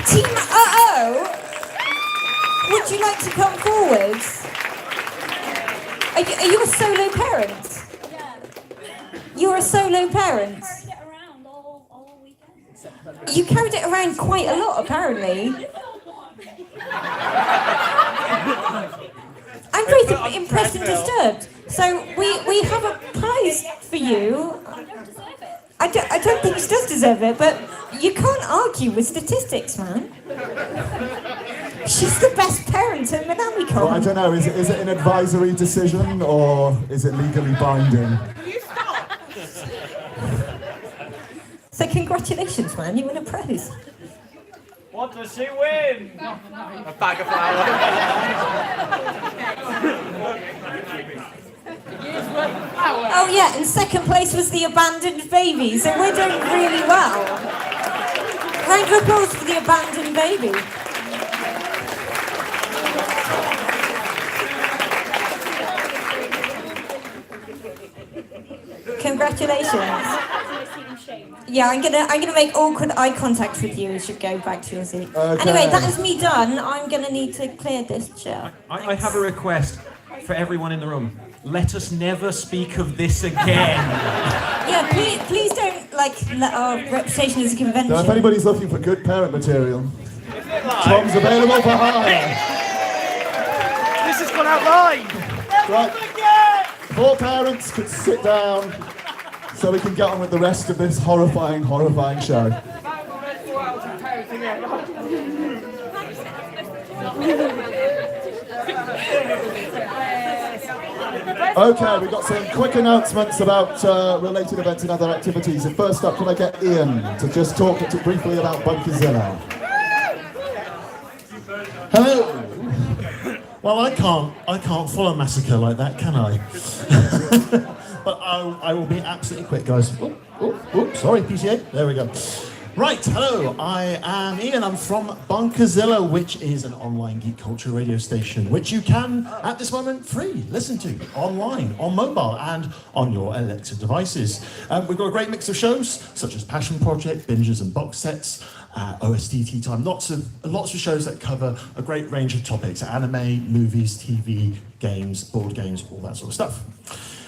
Speaker 5: Team would you like to come forward? Are you a solo parent?
Speaker 17: Yeah.
Speaker 5: You're a solo parent?
Speaker 17: I carried it around all weekend.
Speaker 5: You carried it around quite a lot, apparently. I'm very impressed and disturbed. So we have a prize for you. I don't think she does deserve it, but you can't argue with statistics, man. She's the best parent at Minamicon.
Speaker 1: Well, I don't know, is it an advisory decision or is it legally binding?
Speaker 5: So congratulations, man, you win a prize.
Speaker 3: What does she win? A bag of flour.
Speaker 5: Oh yeah, and second place was the abandoned baby, so we're doing really well. Round of applause for the abandoned baby. Congratulations. Yeah, I'm gonna make awkward eye contact with you as you go back to your seat.
Speaker 1: Okay.
Speaker 5: Anyway, that is me done. I'm gonna need to clear this chair.
Speaker 19: I have a request for everyone in the room. Let us never speak of this again.
Speaker 5: Yeah, please don't let our reputation as a convention.
Speaker 1: Now, if anybody's looking for good parent material, Tom's available for hire.
Speaker 3: This has gone out live.
Speaker 1: Right. 4 parents could sit down so we can get on with the rest of this horrifying, horrifying show. Okay, we've got some quick announcements about related events and other activities. And first up, can I get Ian to just talk briefly about Bunkerzilla?
Speaker 20: Hello. Well, I can't follow massacre like that, can I? But I will be absolutely quick, guys. Sorry, PCA. There we go. Right, hello, I am Ian, I'm from Bunkerzilla, which is an online geek culture radio station, which you can, at this moment, free listen to online, on mobile, and on your Alexa devices. We've got a great mix of shows, such as Passion Project, binges and box sets, at OST time. Lots of shows that cover a great range of topics: anime, movies, TV, games, board games, all that sort of stuff.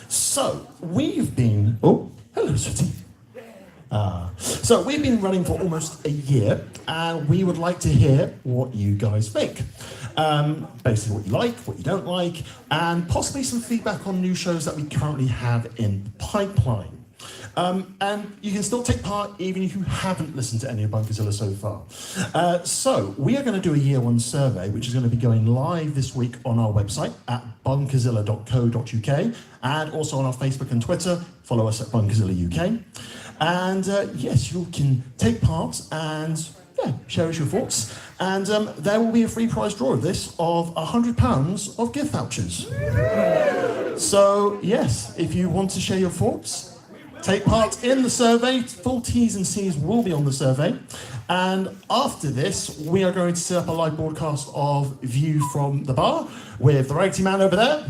Speaker 20: So we've been. Oh, hello, Sweetie. So we've been running for almost a year, and we would like to hear what you guys think. Basically what you like, what you don't like, and possibly some feedback on new shows that we currently have in the pipeline. And you can still take part even if you haven't listened to any of Bunkerzilla so far. So we are going to do a year one survey, which is going to be going live this week on our website at bunkerzilla.co.uk, and also on our Facebook and Twitter. Follow us at Bunkerzilla UK. And yes, you can take part and share us your thoughts. And there will be a free prize draw of this of £100 of gift vouchers. So yes, if you want to share your thoughts, take part in the survey. Full T's and C's will be on the survey. And after this, we are going to set up a live broadcast of View from the Bar with the Raggedy Man over there.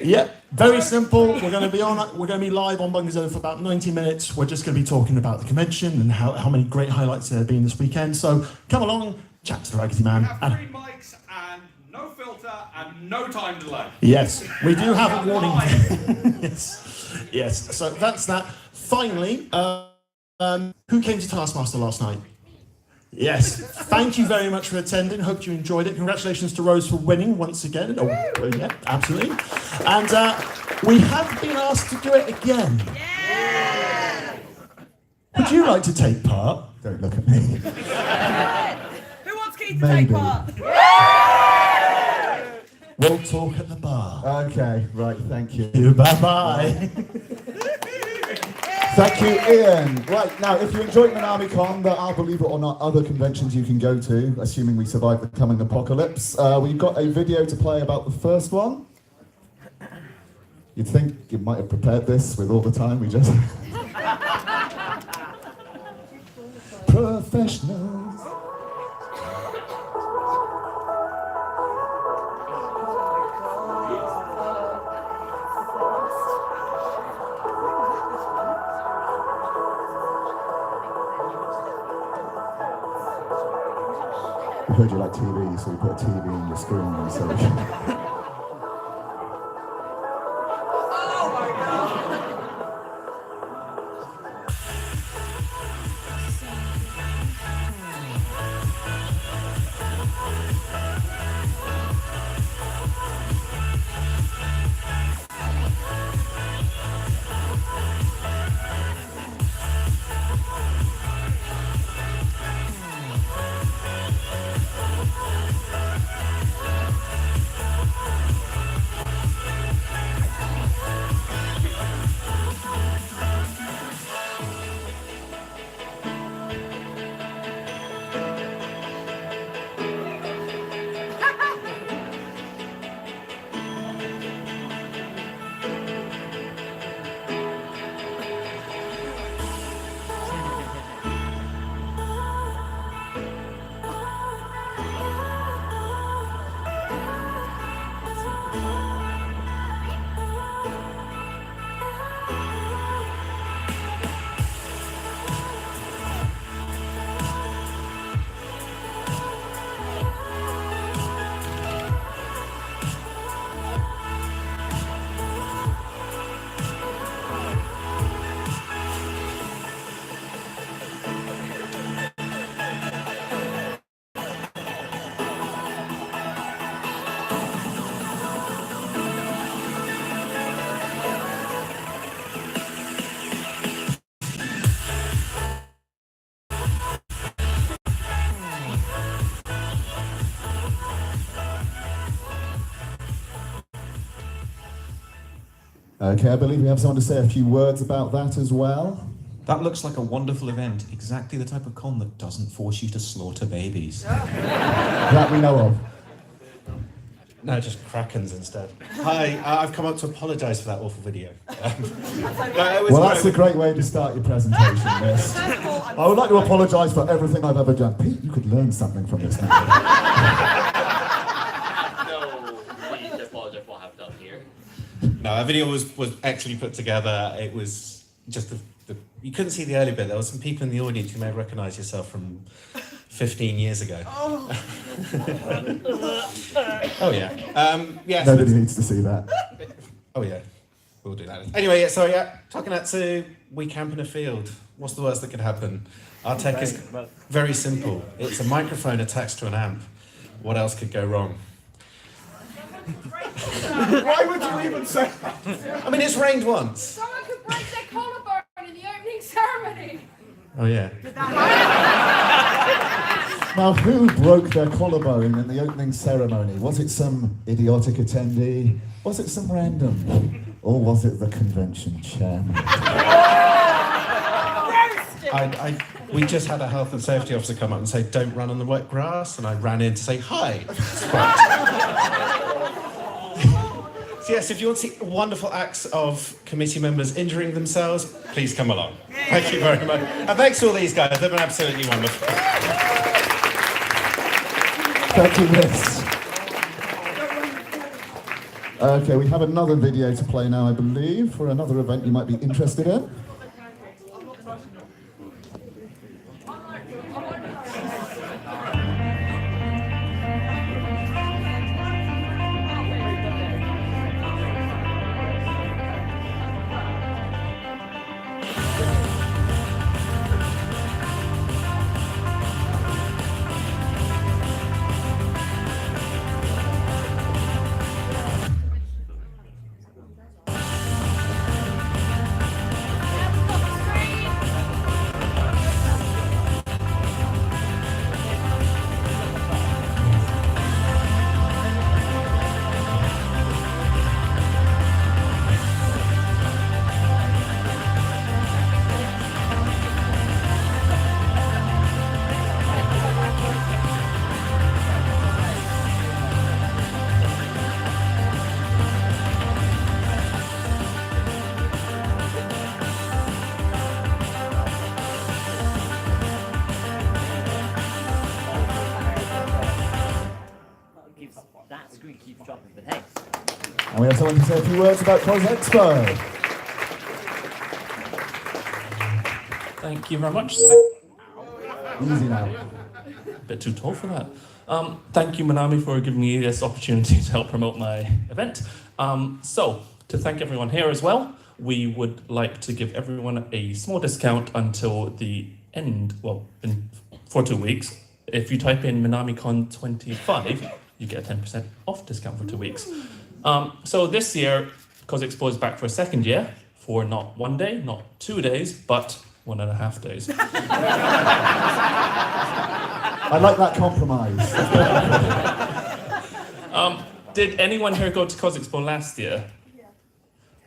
Speaker 20: Yeah, very simple. We're going to be live on Bunkerzilla for about 90 minutes. We're just going to be talking about the convention and how many great highlights there have been this weekend. So come along, chat to the Raggedy Man.
Speaker 8: We have 3 mics and no filter and no time delay.
Speaker 20: Yes, we do have a warning. Yes. So that's that. Finally, who came to Taskmaster last night? Yes, thank you very much for attending. Hope you enjoyed it. Congratulations to Rose for winning once again. Oh, yeah, absolutely. And we have been asked to do it again. Yeah. Would you like to take part? Don't look at me.
Speaker 2: Who wants Keith to take part?
Speaker 20: We'll talk at the bar.
Speaker 21: Okay, right, thank you.
Speaker 20: Bye-bye.
Speaker 21: Thank you, Ian. Right, now, if you enjoyed Minamicon, there are, believe it or not, other conventions you can go to, assuming we survive the coming apocalypse. We've got a video to play about the first one. You'd think you might have prepared this with all the time we just... Professionals. We heard you like TV, so we put a TV on your screen so we can... Okay, I believe we have someone to say a few words about that as well.
Speaker 8: That looks like a wonderful event. Exactly the type of con that doesn't force you to slaughter babies.
Speaker 21: That we know of.
Speaker 22: No, just Krakens instead. Hi, I've come up to apologise for that awful video.
Speaker 21: Well, that's a great way to start your presentation, yes. I would like to apologise for everything I've ever done. Pete, you could learn something from this now.
Speaker 22: No, our video was actually put together. It was just the You couldn't see the early bit. There were some people in the audience. You may recognise yourself from 15 years ago. Oh yeah. Yeah.
Speaker 1: Nobody needs to see that.
Speaker 22: Oh yeah. We'll do that. Anyway, yeah, so yeah, Takenatsu, we camp in a field. What's the worst that could happen? Our tech is very simple. It's a microphone attached to an amp. What else could go wrong?
Speaker 1: Why would you even say that?
Speaker 22: I mean, it's rained once.
Speaker 17: Someone could break their collarbone in the opening ceremony.
Speaker 22: Oh yeah.
Speaker 1: Now, who broke their collarbone in the opening ceremony? Was it some idiotic attendee? Was it some random? Or was it the convention chairman?
Speaker 22: We just had a health and safety officer come up and say, "Don't run on the wet grass," and I ran in to say, "Hi." So yes, if you want to see wonderful acts of committee members injuring themselves, please come along. Thank you very much. And thanks to all these guys, they've been absolutely wonderful.
Speaker 1: Thank you, Liz. Okay, we have another video to play now, I believe, for another event you might be interested in.
Speaker 3: That screen keeps dropping, but hey.
Speaker 1: And we have someone to say a few words about Cos Expo.
Speaker 7: Thank you very much.
Speaker 1: Easy now.
Speaker 7: A bit too tall for that. Thank you, Minami, for giving me this opportunity to help promote my event. So, to thank everyone here as well, we would like to give everyone a small discount until the end, for 2 weeks. If you type in Minamicon 25, you get a 10% off discount for 2 weeks. So this year, Cos Expo is back for a second year, for not 1 day, not 2 days, but 1.5 days.
Speaker 1: I like that compromise.
Speaker 7: Did anyone here go to Cos Expo last year? Yeah.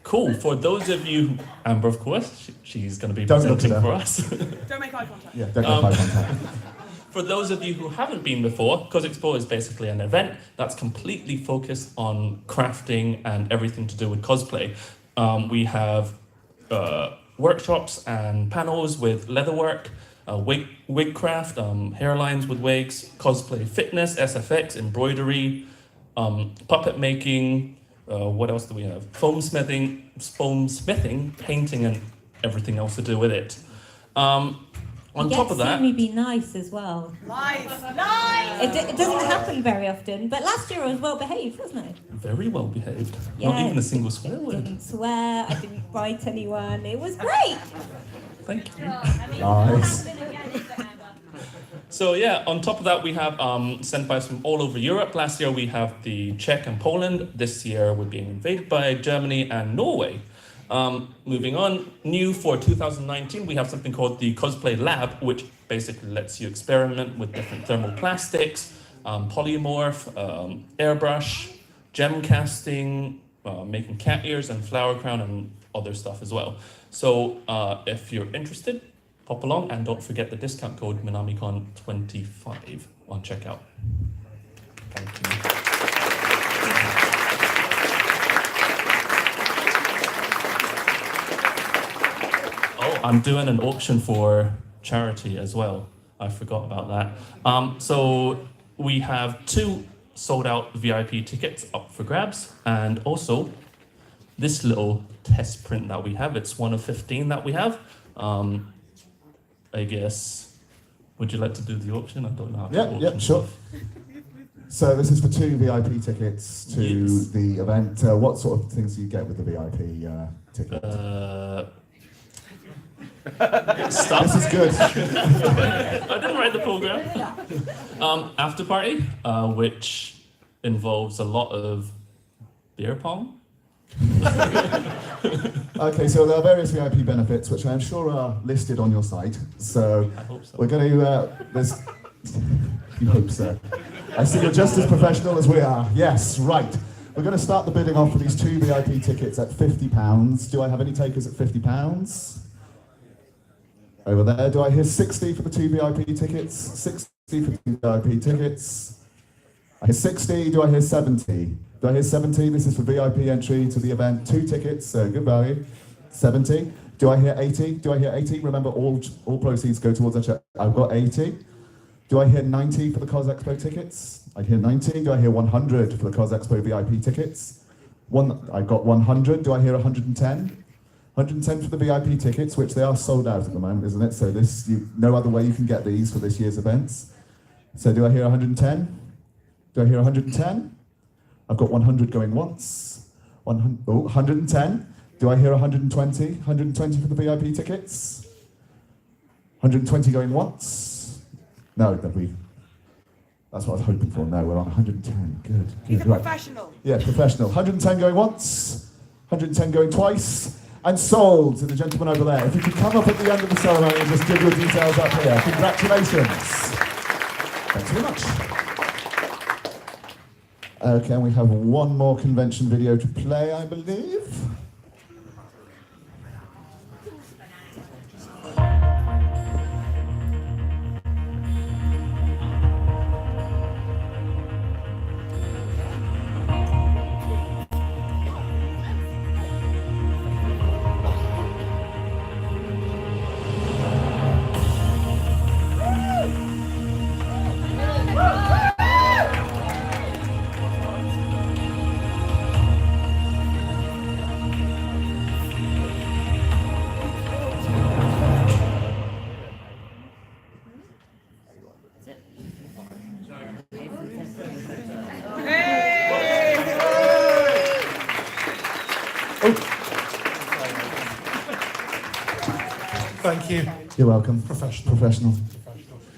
Speaker 7: Cool. For those of you, Amber, of course, she's going to be presenting for us.
Speaker 12: Don't make eye contact.
Speaker 1: Yeah, don't make eye contact.
Speaker 7: For those of you who haven't been before, Cos Expo is basically an event that's completely focused on crafting and everything to do with cosplay. We have workshops and panels with leatherwork, wig craft, hairlines with wigs, cosplay fitness, SFX, embroidery, puppet making, what else do we have? Foam smithing, painting, and everything else to do with it. On top of that,
Speaker 5: me be nice as well.
Speaker 12: Nice.
Speaker 5: It doesn't happen very often, but last year I was well behaved, wasn't I?
Speaker 7: very well behaved.
Speaker 5: Yeah,
Speaker 7: Not even a single swear word.
Speaker 5: I didn't swear. I didn't bite anyone. It was great.
Speaker 7: Thank you.
Speaker 1: Nice.
Speaker 7: So yeah, on top of that, we have senpais from all over Europe. Last year we have the Czech and Poland. This year we're being invaded by Germany and Norway. Moving on, new for 2019, we have something called the Cosplay Lab, which basically lets you experiment with different thermoplastics, polymorph, airbrush, gem casting, making cat ears and flower crown and other stuff as well. So if you're interested, pop along and don't forget the discount code Minamicon25 on checkout. Thank you. I'm doing an auction for charity as well. I forgot about that. So we have 2 sold out VIP tickets up for grabs, and also this little test print that we have. It's one of 15 that we have. I guess, would you like to do the auction? I don't know how to
Speaker 1: Yeah,
Speaker 7: auction
Speaker 1: yeah, sure.
Speaker 7: stuff.
Speaker 1: So this is for 2 VIP tickets to
Speaker 7: Yes.
Speaker 1: the event. What sort of things do you get with the VIP ticket?
Speaker 7: Stuff.
Speaker 1: This is good.
Speaker 7: I didn't write the program. After party, which involves a lot of beer pong.
Speaker 1: Okay, so there are various VIP benefits, which I'm sure are listed on your site. So,
Speaker 7: I hope so.
Speaker 1: we're going to, you hope so. I see you're just as professional as we are. Yes, right. We're going to start the bidding off for these 2 VIP tickets at £50. Do I have any takers at £50? Over there. Do I hear 60 for the 2 VIP tickets? 60 for the 2 VIP tickets. I hear 60. Do I hear 70? Do I hear 70? This is for VIP entry to the event. 2 tickets, so good value. 70. Do I hear 80? Do I hear 80? Remember, all proceeds go towards that check. I've got 80. Do I hear 90 for the Cos Expo tickets? I hear 90. Do I hear 100 for the Cos Expo VIP tickets? I've got 100. Do I hear 110? 110 for the VIP tickets, which they are sold out at the moment, isn't it? So no other way you can get these for this year's events. So do I hear 110? Do I hear 110? I've got 100 going once. 110. Do I hear 120? 120 for the VIP tickets? 120 going once? No, that's what I was hoping for. No, we're on 110. Good.
Speaker 2: He's a
Speaker 1: Right.
Speaker 2: professional.
Speaker 1: Yeah, professional. 110 going once, 110 going twice, and sold to the gentleman over there. If you could come up at the end of the ceremony and just give your details up here. Congratulations. Thanks very much. Okay, and we have one more convention video to play, I believe.
Speaker 9: Thank you.
Speaker 1: You're welcome.
Speaker 9: Professional.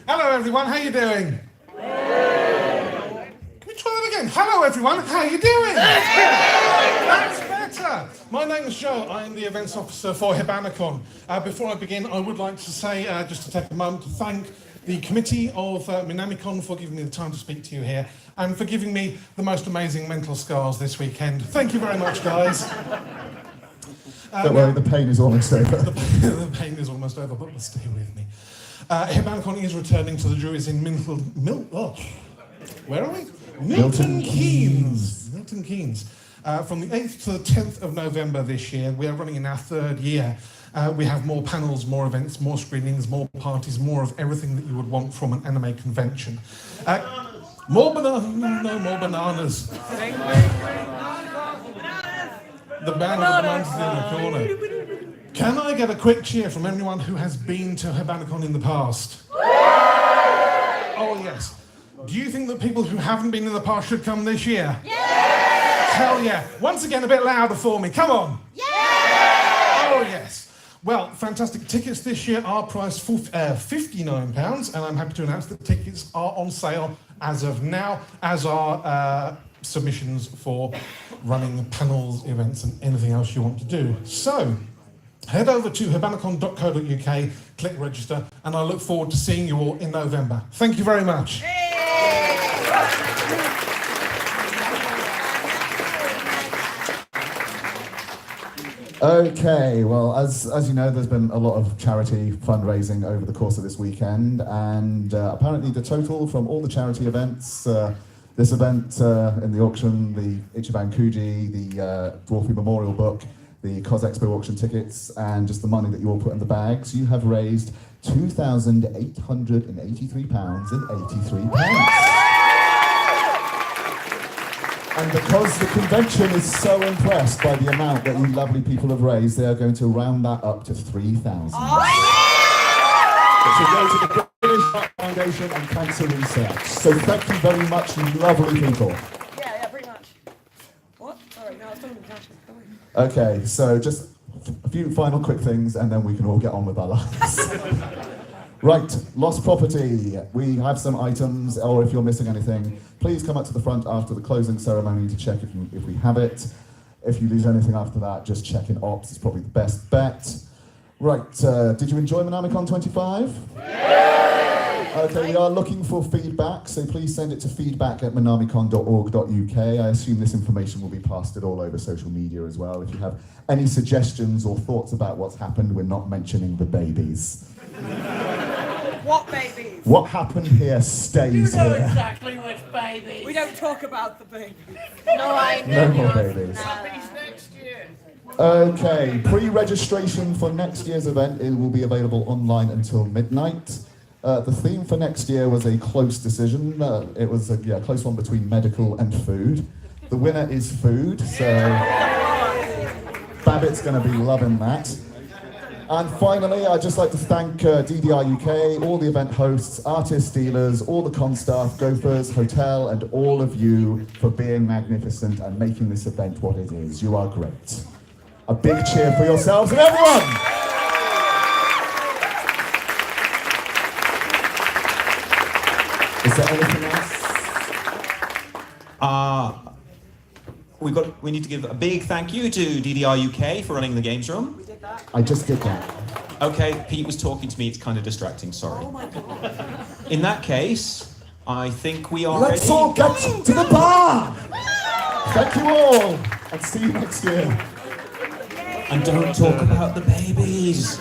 Speaker 9: Hello everyone, how you doing? Can we try that again? Hello everyone, how you doing? That's better. My name's Joe, I am the events officer for Hibanicon. Before I begin, I would like to say, just to take a moment to thank the committee of Minamicon for giving me the time to speak to you here and for giving me the most amazing mental scars this weekend. Thank you very much, guys.
Speaker 1: Don't worry, the pain is almost over.
Speaker 9: The pain is almost over, but stay with me. Hibanicon is returning to the juries in where are we? Milton Keynes. Milton Keynes. From the 8th to the 10th of November this year. We are running in our 3rd year. We have more panels, more events, more screenings, more parties, more of everything that you would want from an anime convention. More bananas. The band of bananas in the corner. Can I get a quick cheer from anyone who has been to Hibanicon in the past? Oh yes. Do you think that people who haven't been in the past should come this year? Yeah! Hell yeah. Once again, a bit louder for me. Come on. Yeah! Oh yes. Well, fantastic. Tickets this year are priced for £59, and I'm happy to announce that tickets are on sale as of now, as are submissions for running panels, events, and anything else you want to do. So, head over to hibanicon.co.uk, click register, and I look forward to seeing you all in November. Thank you very much.
Speaker 1: Okay, well, as you know, there's been a lot of charity fundraising over the course of this weekend, and apparently the total from all the charity events, this event in the auction, the Ichiban Kuji, the Dwarfy Memorial Book, the Cos Expo auction tickets, and just the money that you all put in the bags, you have raised £2,883.83.
Speaker 21: And because the convention is so impressed by the amount that you lovely people have raised, they are going to round that up to 3,000. Which will go to the British Heart Foundation and Cancer Research. So thank you very much, you lovely people.
Speaker 12: Yeah, pretty much. What? Sorry, no, I was talking to Natasha.
Speaker 21: Okay, so just a few final quick things and then we can all get on with our lives. Right, lost property. We have some items, or if you're missing anything, please come up to the front after the closing ceremony to check if we have it. If you lose anything after that, just check in ops, it's probably the best bet. Right, did you enjoy Minamicon 25? Okay, we are looking for feedback, so please send it to feedback@minamicon.org.uk. I assume this information will be plastered all over social media as well. If you have any suggestions or thoughts about what's happened, we're not mentioning the babies.
Speaker 12: What babies?
Speaker 21: What happened here stays
Speaker 4: You know
Speaker 21: here.
Speaker 4: exactly which babies.
Speaker 12: We don't talk about the babies.
Speaker 17: No, I know.
Speaker 21: No more babies.
Speaker 4: Puppies next year.
Speaker 21: Okay, pre-registration for next year's event, it will be available online until midnight. The theme for next year was a close decision. It was a close one between medical and food. The winner is food, so Babbitt's going to be loving that. And finally, I'd just like to thank DDR UK, all the event hosts, artist dealers, all the con staff, gophers, hotel, and all of you for being magnificent and making this event what it is. You are great. A big cheer for yourselves and everyone! Is there anything else?
Speaker 8: We need to give a big thank you to DDR UK for running the games room.
Speaker 21: I just did that.
Speaker 8: Okay, Pete was talking to me, it's kind of distracting, sorry.
Speaker 12: Oh my god.
Speaker 8: In that case, I think we are
Speaker 21: Let's
Speaker 8: ready.
Speaker 21: all get to the bar! Thank you all, and see you next year.
Speaker 8: And don't talk about the babies.